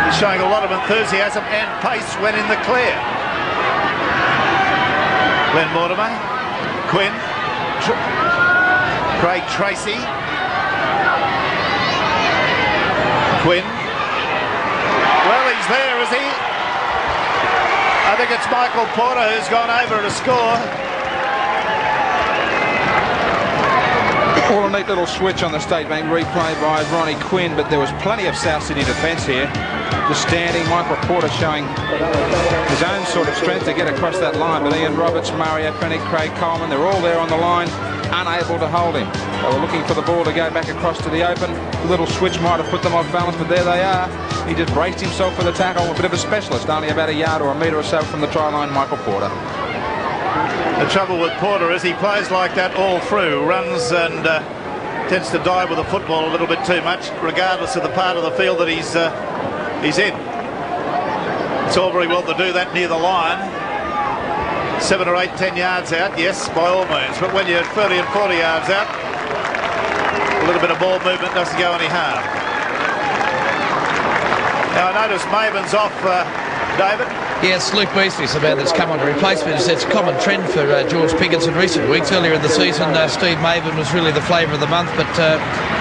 A: He's showing a lot of enthusiasm and pace when in the clear. Glenn Mortimer. Quinn. Craig Tracy. Quinn. Well, he's there, is he? I think it's Michael Porter who's gone over to score.
B: All a neat little switch on the State Bank replay by Ronnie Quinn, but there was plenty of South Sydney defence here. Just standing, Michael Porter showing his own sort of strength to get across that line, but Ian Roberts, Mario Fennick, Craig Coleman, they're all there on the line, unable to hold him. They were looking for the ball to go back across to the open. A little switch might have put them off balance, but there they are. He just braced himself for the tackle. A bit of a specialist, only about a yard or a metre or so from the try line, Michael Porter.
A: The trouble with Porter is he plays like that all through, runs and tends to dive with the football a little bit too much, regardless of the part of the field that he's in. It's all very well to do that near the line. 7 or 8, 10 yards out, yes, by all means. But when you're 30 and 40 yards out, a little bit of ball movement doesn't go any harm. Now I notice Maven's off, David.
C: Yes, Luke Beasley's the man that's come on to replace him. It's a common trend for George Piggins in recent weeks. Earlier in the season, Steve Maven was really the flavour of the month, but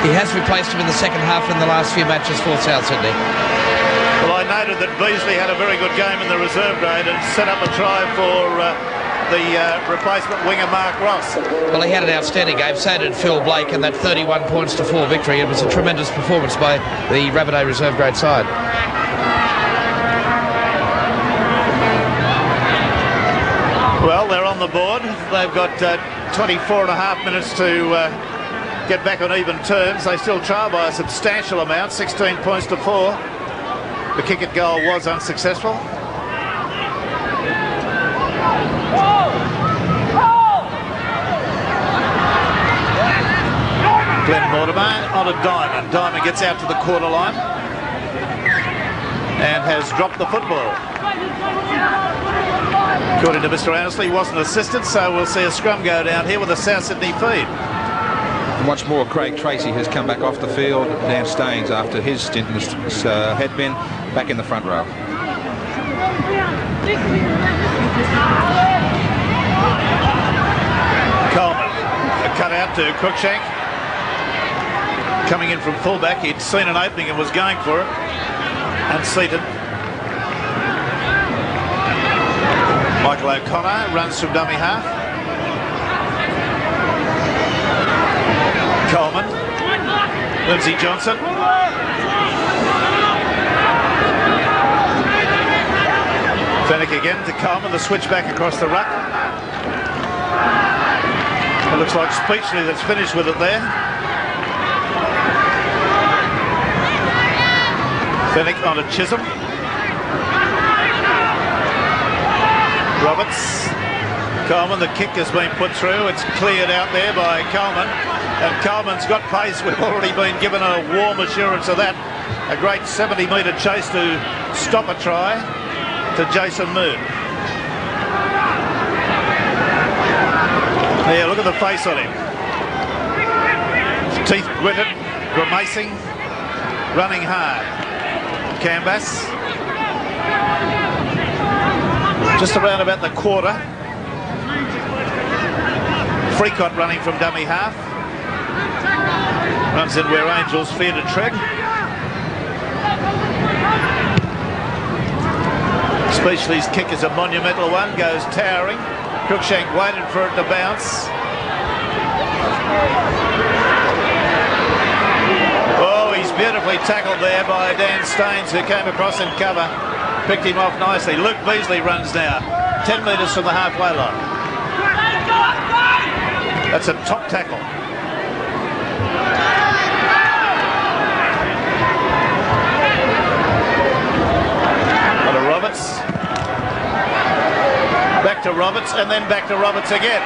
C: he has replaced him in the second half in the last few matches for South Sydney.
A: Well, I noted that Beasley had a very good game in the reserve grade and set up a try for the replacement winger Mark Ross.
C: Well, he had an outstanding game, so did Phil Blake, and that 31 points to 4 victory. It was a tremendous performance by the Rabbitoh reserve grade side.
A: Well, they're on the board. They've got 24 and a half minutes to get back on even terms. They still trail by a substantial amount, 16 points to 4. The kick at goal was unsuccessful. Glenn Mortimer on a Diamond. Diamond gets out to the quarter line and has dropped the football. According to Mr. Annesley, wasn't assisted, so we'll see a scrum go down here with a South Sydney feed.
B: Once more, Craig Tracy has come back off the field. Dan Staines, after his stint in this head bin, back in the front row.
A: Coleman, a cut out to Cruikshank. Coming in from fullback, he'd seen an opening and was going for it. And seated. Michael O'Connor runs from dummy half. Coleman. Lindsay Johnson. Fennick again to Coleman, the switch back across the ruck. It looks like Speechley that's finished with it there. Fennick on to Chisholm. Roberts. Coleman, the kick has been put through. It's cleared out there by Coleman. And Coleman's got pace. We've already been given a warm assurance of that. A great 70-metre chase to stop a try to Jason Moon. Yeah, look at the face on him. Teeth gritted, grimacing, running hard. Canvas. Just around about the quarter. Freecott running from dummy half. Runs in where Angels fear to tread. Speechley's kick is a monumental one, goes towering. Cruikshank waited for it to bounce. Lovely tackle there by Dan Staines, who came across in cover. Picked him off nicely. Luke Beasley runs now. 10 metres from the halfway line. That's a top tackle. Roberts. Back to Roberts and then back to Roberts again.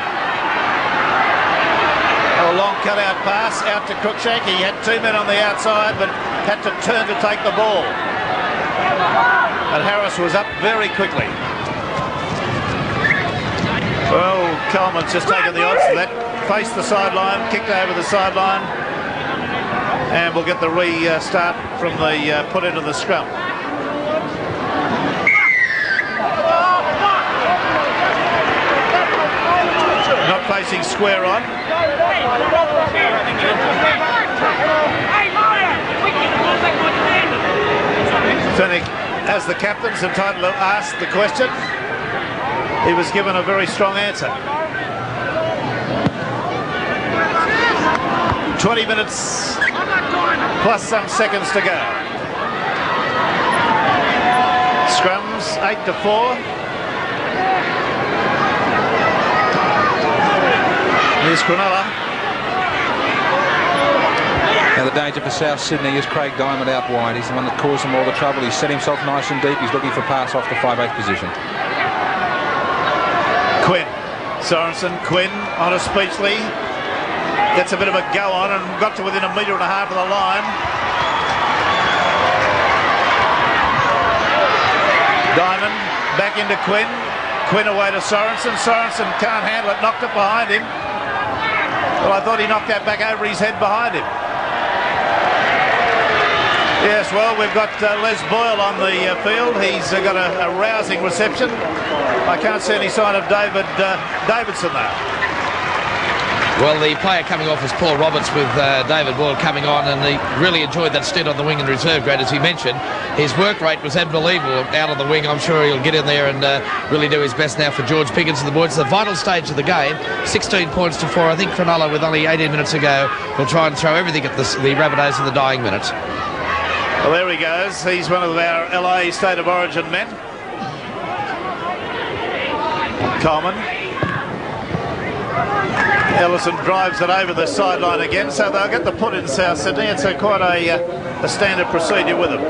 A: A long cut-out pass out to Cruikshank. He had 2 men on the outside but had to turn to take the ball. And Harris was up very quickly. Well, Coleman's just taken the odds for that. Faced the sideline, kicked over the sideline. And we'll get the restart from the put into the scrum. Not facing square on. Fennick, as the captain's entitled to ask the question, he was given a very strong answer. 20 minutes plus some seconds to go. Scrums 8-4. Here's Cronulla.
B: Now the danger for South Sydney is Craig Diamond out wide. He's the one that caused them all the trouble. He's set himself nice and deep. He's looking for pass off the 5/8 position.
A: Quinn. Sorensen. Quinn on a Speechley. Gets a bit of a go on and got to within 1.5 metres of the line. Diamond back into Quinn. Quinn away to Sorensen. Sorensen can't handle it. Knocked it behind him. Well, I thought he knocked that back over his head behind him. Yes, well, we've got Les Boyle on the field. He's got a rousing reception. I can't see any sign of Davidson there.
C: Well, the player coming off is Paul Roberts with David Boyle coming on, and he really enjoyed that stint on the wing in reserve grade, as he mentioned. His work rate was unbelievable out on the wing. I'm sure he'll get in there and really do his best now for George Piggins and the boys. It's the vital stage of the game. 16 points to 4. I think Cronulla, with only 18 minutes to go, will try and throw everything at the Rabbitohs in the dying minutes.
A: Well, there he goes. He's one of our LA State of Origin men. Coleman. Ellison drives it over the sideline again, so they'll get the put in South Sydney. It's quite a standard procedure with them.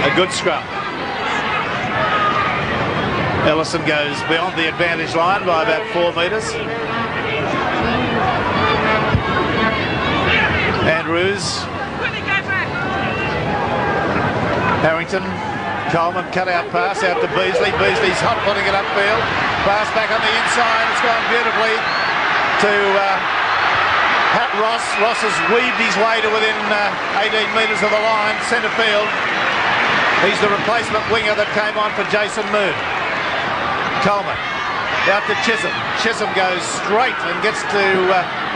A: A good scrum. Ellison goes beyond the advantage line by about 4 metres. Andrews. Harrington. Coleman cut out pass out to Beasley. Beasley's hot putting it upfield. Pass back on the inside. It's gone beautifully to Pat Ross. Ross has weaved his way to within 18 metres of the line, centre field. He's the replacement winger that came on for Jason Moon. Coleman out to Chisholm. Chisholm goes straight and gets to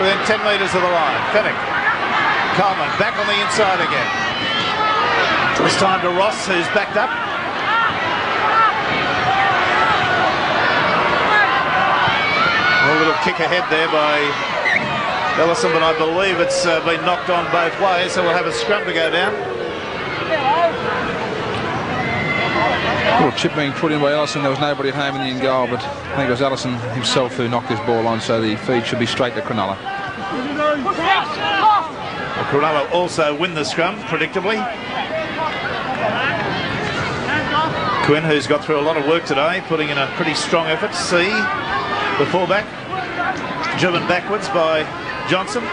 A: within 10 metres of the line. Fennick. Coleman back on the inside again. This time to Ross, who's backed up. A little kick ahead there by Ellison, but I believe it's been knocked on both ways, so we'll have a scrum to go down.
B: A little chip being put in by Ellison. There was nobody at home in the in goal, but I think it was Ellison himself who knocked this ball on, so the feed should be straight to Cronulla.
A: Well, Cronulla also win the scrum, predictably. Quinn, who's got through a lot of work today, putting in a pretty strong effort. C, the fullback, driven backwards by Johnson.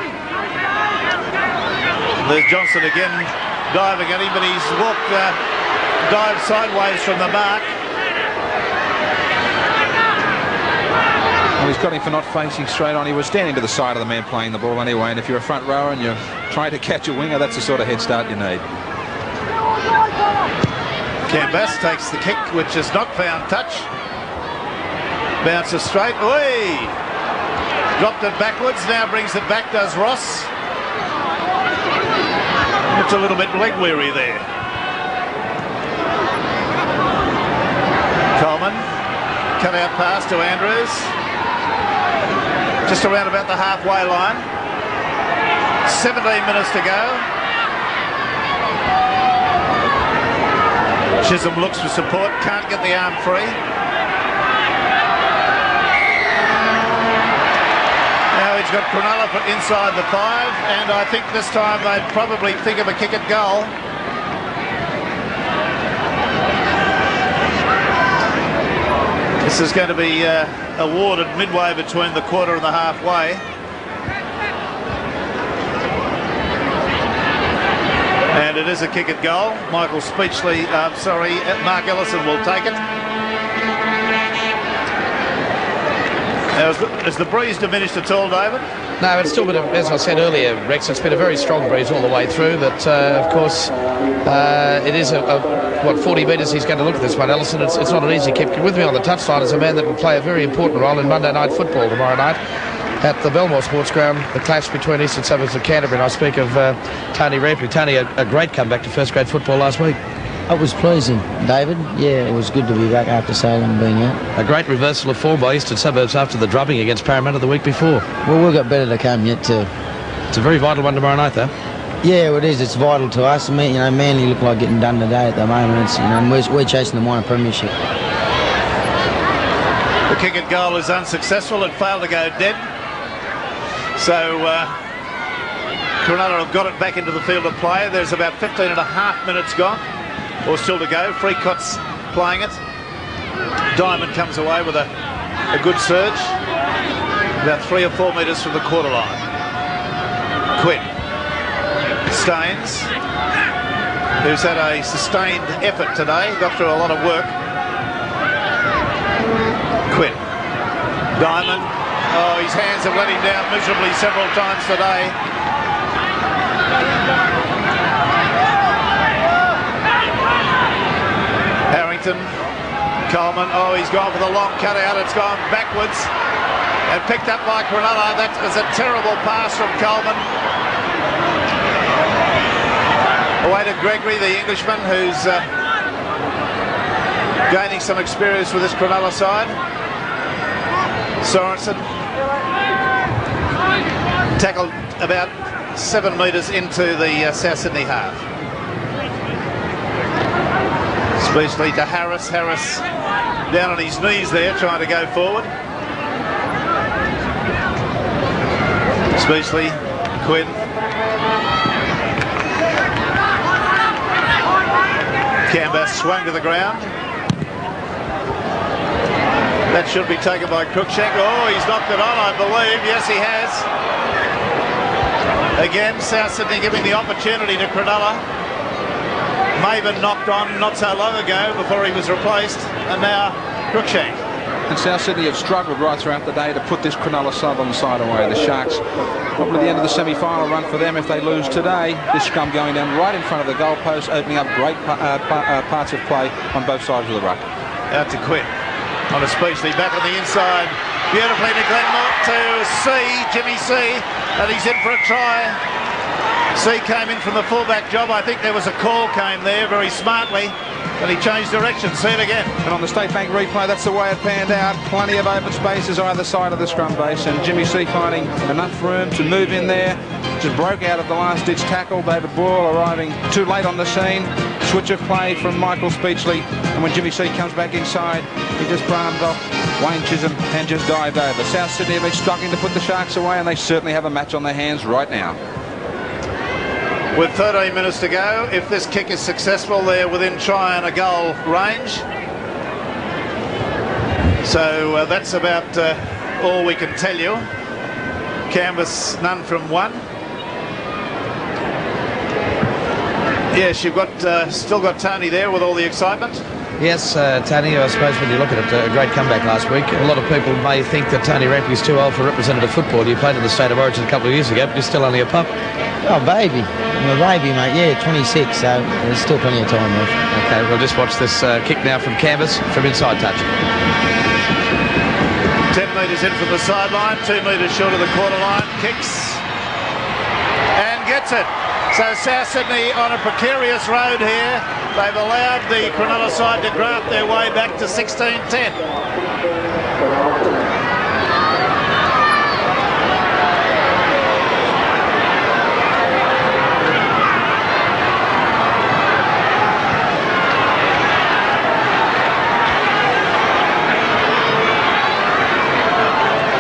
A: There's Johnson again diving at him, but he's walked, dived sideways from the mark.
B: Well, he's got him for not facing straight on. He was standing to the side of the man playing the ball anyway, and if you're a front rower and you're trying to catch a winger, that's the sort of head start you need.
A: Canvas takes the kick, which is not found touch. Bounces straight. Oi! Dropped it backwards, now brings it back, does Ross. It's a little bit leg weary there. Cut out pass to Andrews. Just around about the halfway line. 17 minutes to go. Chisholm looks for support, can't get the arm free. Now he's got Cronulla inside the 5, and I think this time they'd probably think of a kick at goal. This is going to be awarded midway between the quarter and the halfway. And it is a kick at goal. Mark Ellison will take it. Now, has the breeze diminished at all, David?
C: No, it's still been, as I said earlier, Rex, it's been a very strong breeze all the way through, but of course it is what, 40 metres he's going to look at this one, Ellison. It's not an easy kick. With me on the touchline is a man that will play a very important role in Monday night football tomorrow night at the Belmore Sports Ground, the clash between eastern suburbs of Canterbury, and I speak of Tony Rampy. Tony, a great comeback to first grade football last week.
F: It was pleasing, David. Yeah, it was good to be back after so long being out.
C: A great reversal of form by eastern suburbs after the drubbing against Parramatta the week before.
F: Well, we've got better to come yet too.
C: It's a very vital one tomorrow night, though.
F: Yeah, it is. It's vital to us. I mean, you know, Manly look like getting done today at the moment. It's, you know, and we're chasing the minor premiership.
A: The kick at goal is unsuccessful. It failed to go dead. So Cronulla have got it back into the field of play. There's about 15 and a half minutes gone, or still to go. Freecott's playing it. Diamond comes away with a good surge, about 3 or 4 metres from the quarter line. Quinn. Staines, who's had a sustained effort today, got through a lot of work. Quinn. Diamond. Oh, his hands have let him down miserably several times today. Harrington. Coleman. Oh, he's gone for the long cutout. It's gone backwards and picked up by Cronulla. That was a terrible pass from Coleman. Away to Gregory, the Englishman, who's gaining some experience with this Cronulla side. Sorensen tackled about 7 metres into the South Sydney half. Speechley to Harris. Harris down on his knees there, trying to go forward. Speechley, Quinn. Canberra swung to the ground. That should be taken by Cruikshank. Oh, he's knocked it on, I believe. Yes, he has. Again, South Sydney giving the opportunity to Cronulla. Maven knocked on not so long ago before he was replaced, and now Cruikshank.
B: And South Sydney have struggled right throughout the day to put this Cronulla-Sutherland side away. The Sharks, probably the end of the semi-final run for them if they lose today. This scrum going down right in front of the goalpost, opening up great parts of play on both sides of the ruck.
A: Out to Quinn. On a Speechley, back on the inside. Beautifully to Glenmore, to Jimmy C. And he's in for a try. C came in from the fullback job. I think there was a call came there very smartly. And he changed direction. See it again.
B: And on the State Bank replay, that's the way it panned out. Plenty of open spaces either side of the scrum base, and Jimmy C finding enough room to move in there. Just broke out of the last-ditch tackle. David Boyle arriving too late on the scene. Switch of play from Michael Speechley, and when Jimmy C comes back inside, he just palmed off Wayne Chisholm and just dived over. South Sydney have been struggling to put the Sharks away, and they certainly have a match on their hands right now.
A: With 13 minutes to go, if this kick is successful, they're within try and a goal range. So that's about all we can tell you. Canvas none from 1. Yes, you've got still got Tony there with all the excitement.
C: Yes, Tony, I suppose when you look at it, a great comeback last week. A lot of people may think that Tony Rampy is too old for representative football. You played in the State of Origin a couple of years ago, but you're still only a pup.
F: Oh, baby. I'm a baby, mate. Yeah, 26, so there's still plenty of time left.
C: Okay, we'll just watch this kick now from Canvas from inside touch.
A: 10 metres in from the sideline, 2 metres short of the quarter line. Kicks and gets it. So South Sydney on a precarious road here. They've allowed the Cronulla side to graft their way back to 16-10.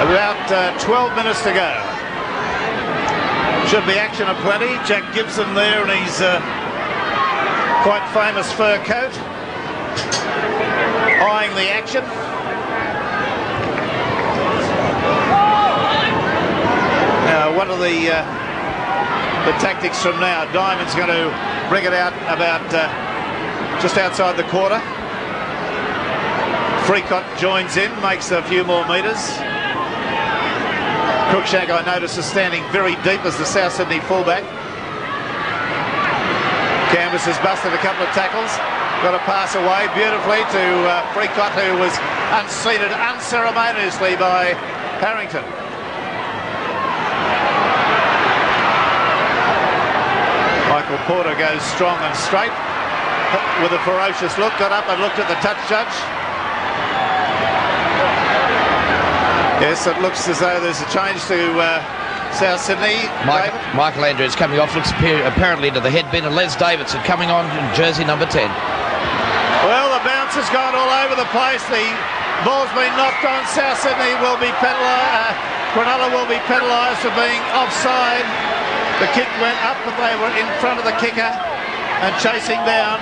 A: About 12 minutes to go. Should be action aplenty. Jack Gibson there in his quite famous fur coat, eyeing the action. Now, what are the tactics from now? Diamond's going to bring it out about just outside the quarter. Freecott joins in, makes a few more metres. Cruikshank, I notice, is standing very deep as the South Sydney fullback. Canvas has busted a couple of tackles. Got a pass away beautifully to Freecott, who was unseated unceremoniously by Harrington. Michael Porter goes strong and straight with a ferocious look. Got up and looked at the touch judge. Yes, it looks as though there's a change to South Sydney.
C: Michael Andrews coming off, looks apparently into the head bin, and Les Davidson coming on in jersey number 10.
A: Well, the bounce has gone all over the place. The ball's been knocked on. South Sydney will be penalised. Cronulla will be penalised for being offside. The kick went up, but they were in front of the kicker and chasing down.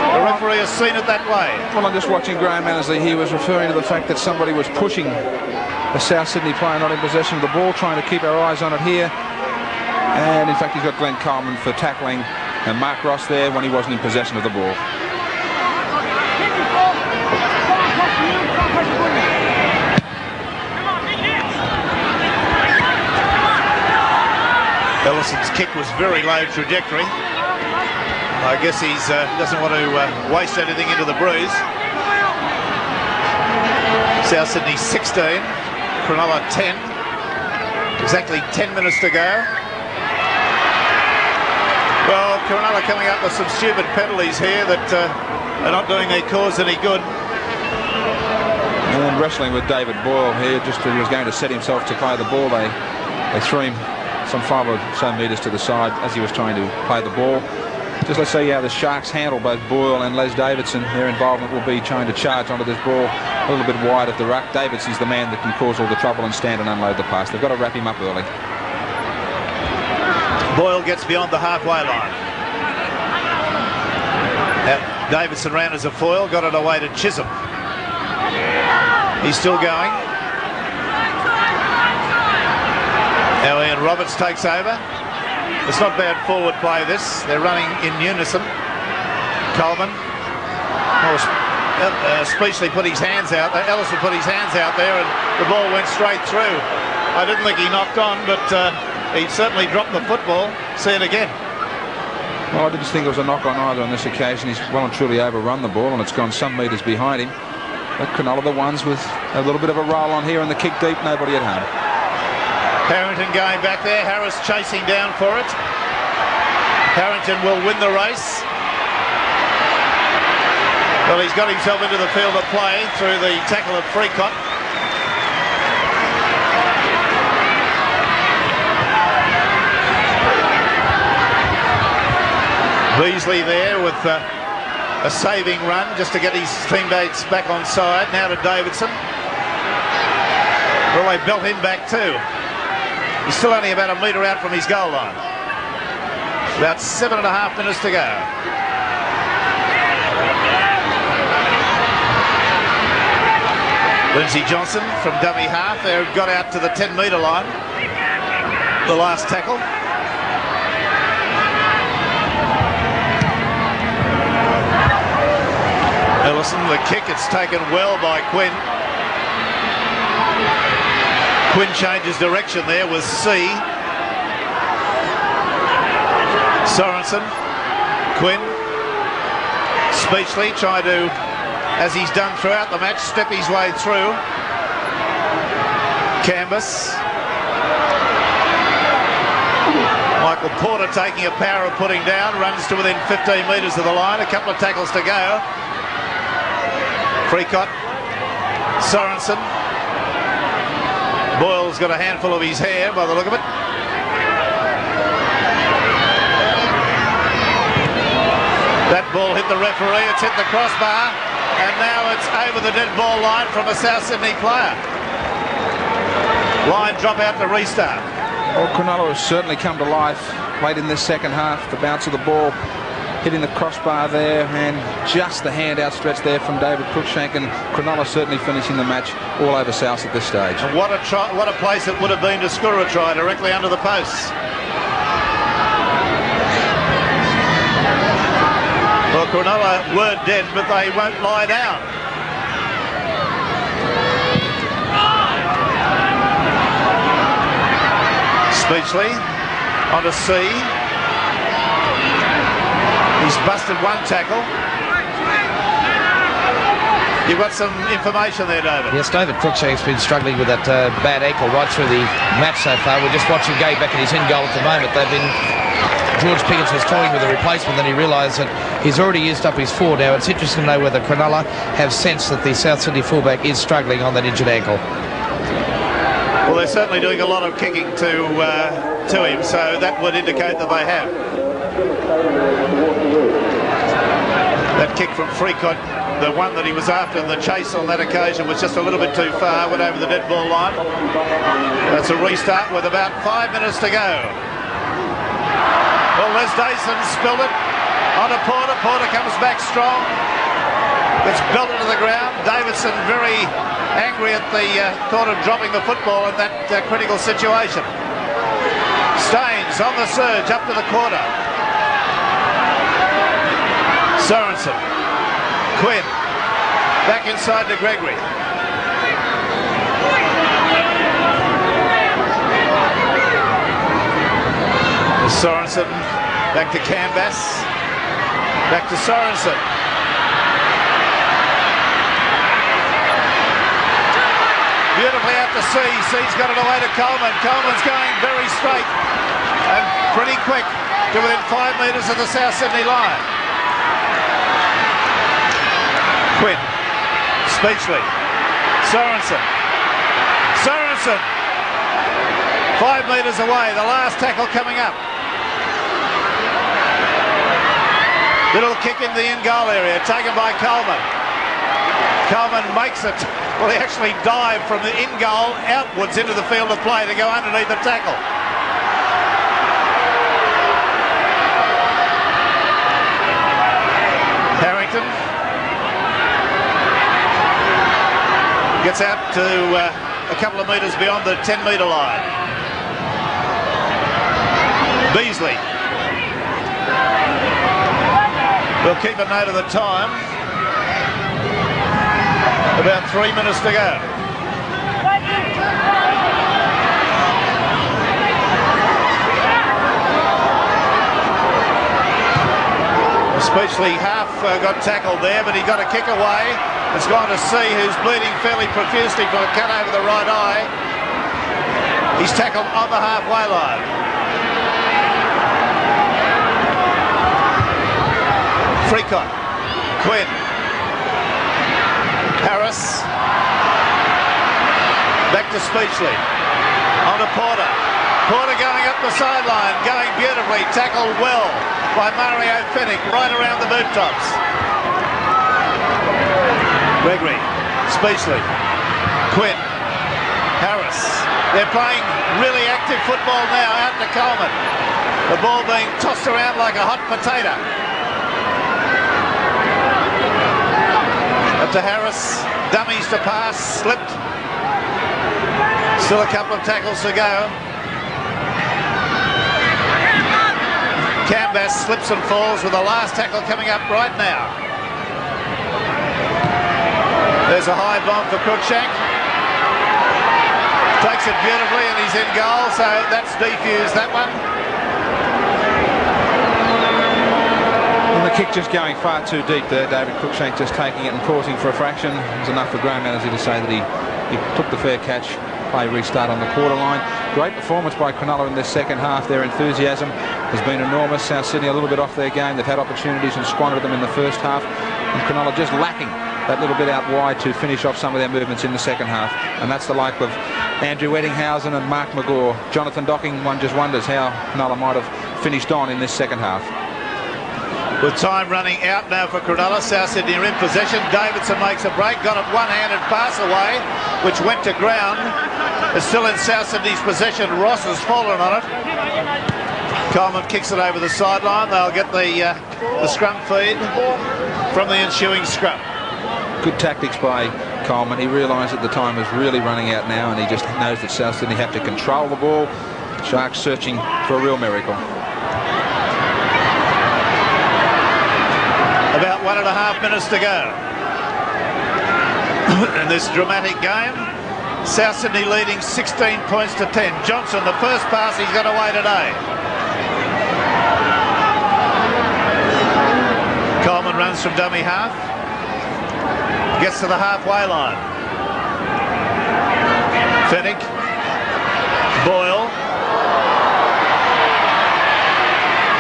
A: The referee has seen it that way.
B: Well, I'm just watching Graham Annesley. He was referring to the fact that somebody was pushing the South Sydney player not in possession of the ball, trying to keep our eyes on it here. And in fact, he's got Glenn Coleman for tackling and Mark Ross there when he wasn't in possession of the ball.
A: Ellison's kick was very low trajectory. I guess he doesn't want to waste anything into the bruise. South Sydney 16, Cronulla 10. Exactly 10 minutes to go. Well, Cronulla coming up with some stupid penalties here that are not doing their cause any good.
B: And wrestling with David Boyle here, just as he was going to set himself to play the ball, they threw him some 5 or so metres to the side as he was trying to play the ball. Just let's see how the Sharks handle both Boyle and Les Davidson. Their involvement will be trying to charge onto this ball a little bit wide of the ruck. Davidson's the man that can cause all the trouble and stand and unload the pass. They've got to wrap him up early.
A: Boyle gets beyond the halfway line. Davidson ran as a foil, got it away to Chisholm. He's still going. Now Ian Roberts takes over. It's not bad forward play, this. They're running in unison. Coleman. Speechley put his hands out there. Ellison put his hands out there and the ball went straight through. I didn't think he knocked on, but he certainly dropped the football. See it again.
B: Well, I didn't think it was a knock on either on this occasion. He's well and truly overrun the ball and it's gone some metres behind him. But Cronulla the ones with a little bit of a roll on here and the kick deep, nobody at home.
A: Harrington going back there. Harris chasing down for it. Harrington will win the race. Well, he's got himself into the field of play through the tackle of Freecott. Beasley there with a saving run just to get his teammates back on side. Now to Davidson. Well, they belt him back too. He's still only about a metre out from his goal line. About 7.5 minutes to go. Lindsay Johnson from dummy half. They got out to the 10-metre line. The last tackle. Ellison, the kick, it's taken well by Quinn. Quinn changes direction there with C. Sorensen, Quinn, Speechley trying to, as he's done throughout the match, step his way through. Canvas. Michael Porter taking a power of putting down, runs to within 15 metres of the line. A couple of tackles to go. Freacott, Sorensen. Boyle's got a handful of his hair by the look of it. That ball hit the referee, it's hit the crossbar, and now it's over the dead ball line from a South Sydney player. Line drop out to restart.
B: Well, Cronulla has certainly come to life late in this second half. The bounce of the ball hitting the crossbar there, and just the hand outstretched there from David Cruikshank, and Cronulla certainly finishing the match all over South at this stage.
A: And what a place it would have been to score a try directly under the posts. Well, Cronulla were dead, but they won't lie down. Speechley onto C. He's busted one tackle. You've got some information there, David.
C: Yes, David Cruikshank's been struggling with that bad ankle right through the match so far. We're just watching Gabe back at his in goal at the moment. George Piggins was toying with a replacement, then he realised that he's already used up his 4 now. It's interesting to know whether Cronulla have sensed that the South Sydney fullback is struggling on that injured ankle.
A: Well, they're certainly doing a lot of kicking to him, so that would indicate that they have. That kick from Freacott, the one that he was after in the chase on that occasion, was just a little bit too far, went over the dead ball line. That's a restart with about 5 minutes to go. Well, Les Dyson spilled it onto Porter. Porter comes back strong. It's belted to the ground. Davidson very angry at the thought of dropping the football in that critical situation. Staines on the surge up to the quarter. Sorensen. Quinn. Back inside to Gregory. Sorensen. Back to Canvas. Back to Sorensen. Beautifully out to C. C's got it away to Coleman. Coleman's going very straight and pretty quick to within 5 metres of the South Sydney line. Quinn. Speechley. Sorensen. Sorensen. 5 metres away. The last tackle coming up. Little kick in the in-goal area, taken by Coleman. Coleman makes it. Well, he actually dived from the in-goal outwards into the field of play to go underneath the tackle. Harrington gets out to a couple of metres beyond the 10-metre line. Beasley. We'll keep a note of the time. About 3 minutes to go. Speechley half got tackled there, but he got a kick away. It's gone to C, who's bleeding fairly profusely from a cut over the right eye. He's tackled on the halfway line. Freacott. Quinn. Harris. Back to Speechley. On to Porter. Porter going up the sideline, going beautifully. Tackled well by Mario Finnick, right around the boot tops. Gregory. Speechley. Quinn. Harris. They're playing really active football now out to Coleman. The ball being tossed around like a hot potato. Up to Harris, dummies to pass, slipped. Still a couple of tackles to go. Canvas slips and falls with the last tackle coming up right now. There's a high bomb for Cruikshank. Takes it beautifully and he's in goal, so that's defused that one.
B: And the kick just going far too deep there. David Cruikshank just taking it and pausing for a fraction. It was enough for Graham Annesley to say that he took the fair catch play restart on the quarter line. Great performance by Cronulla in this second half. Their enthusiasm has been enormous. South Sydney a little bit off their game. They've had opportunities and squandered them in the first half. And Cronulla just lacking that little bit out wide to finish off some of their movements in the second half. And that's the like of Andrew Eddinghausen and Mark McGaw. Jonathan Docking, one just wonders how Cronulla might have finished on in this second half.
A: With time running out now for Cronulla, South Sydney are in possession. Davidson makes a break, got a one-handed pass away, which went to ground. It's still in South Sydney's possession. Ross has fallen on it. Coleman kicks it over the sideline. They'll get the scrum feed from the ensuing scrum.
B: Good tactics by Coleman. He realised that the time is really running out now, and he just knows that South Sydney have to control the ball. Sharks searching for a real miracle.
A: About 1.5 minutes to go in this dramatic game. South Sydney leading 16 points to 10. Johnson, the first pass he's got away today. Coleman runs from dummy half. Gets to the halfway line. Fennick. Boyle.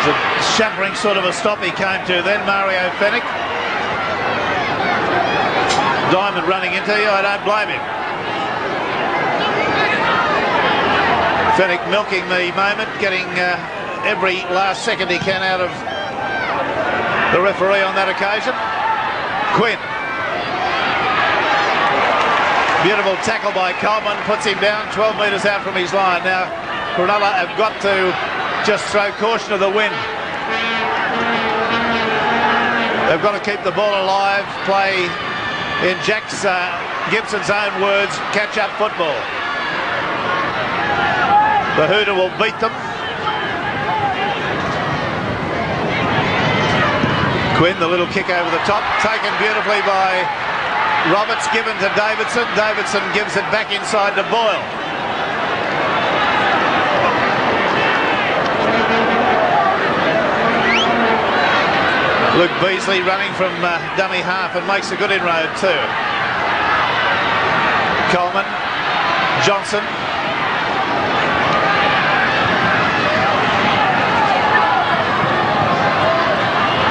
A: It's a shattering sort of a stop he came to then, Mario Fennick. Diamond running into you, I don't blame him. Fennick milking the moment, getting every last second he can out of the referee on that occasion. Quinn. Beautiful tackle by Coleman, puts him down 12 metres out from his line. Now, Cronulla have got to just throw caution to the wind. They've got to keep the ball alive, play, in Jack's Gibson's own words, catch-up football. The Hooter will beat them. Quinn, the little kick over the top, taken beautifully by Roberts, given to Davidson. Davidson gives it back inside to Boyle. Luke Beasley running from dummy half and makes a good inroad too. Coleman, Johnson.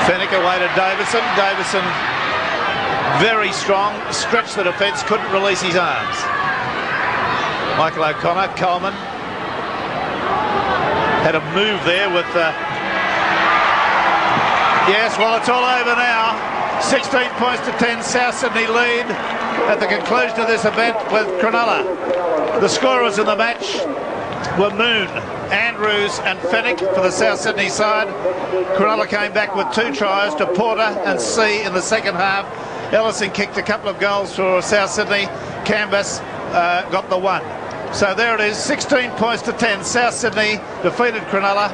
A: Fennick away to Davidson. Davidson very strong, stretched the defence, couldn't release his arms. Michael O'Connor, Coleman. Had a move there with... yes, well, it's all over now. 16 points to 10, South Sydney lead at the conclusion of this event with Cronulla. The scorers in the match were Moon, Andrews and Fennick for the South Sydney side. Cronulla came back with 2 tries to Porter and C in the second half. Ellison kicked a couple of goals for South Sydney. Canvas got the 1. So there it is, 16 points to 10. South Sydney defeated Cronulla.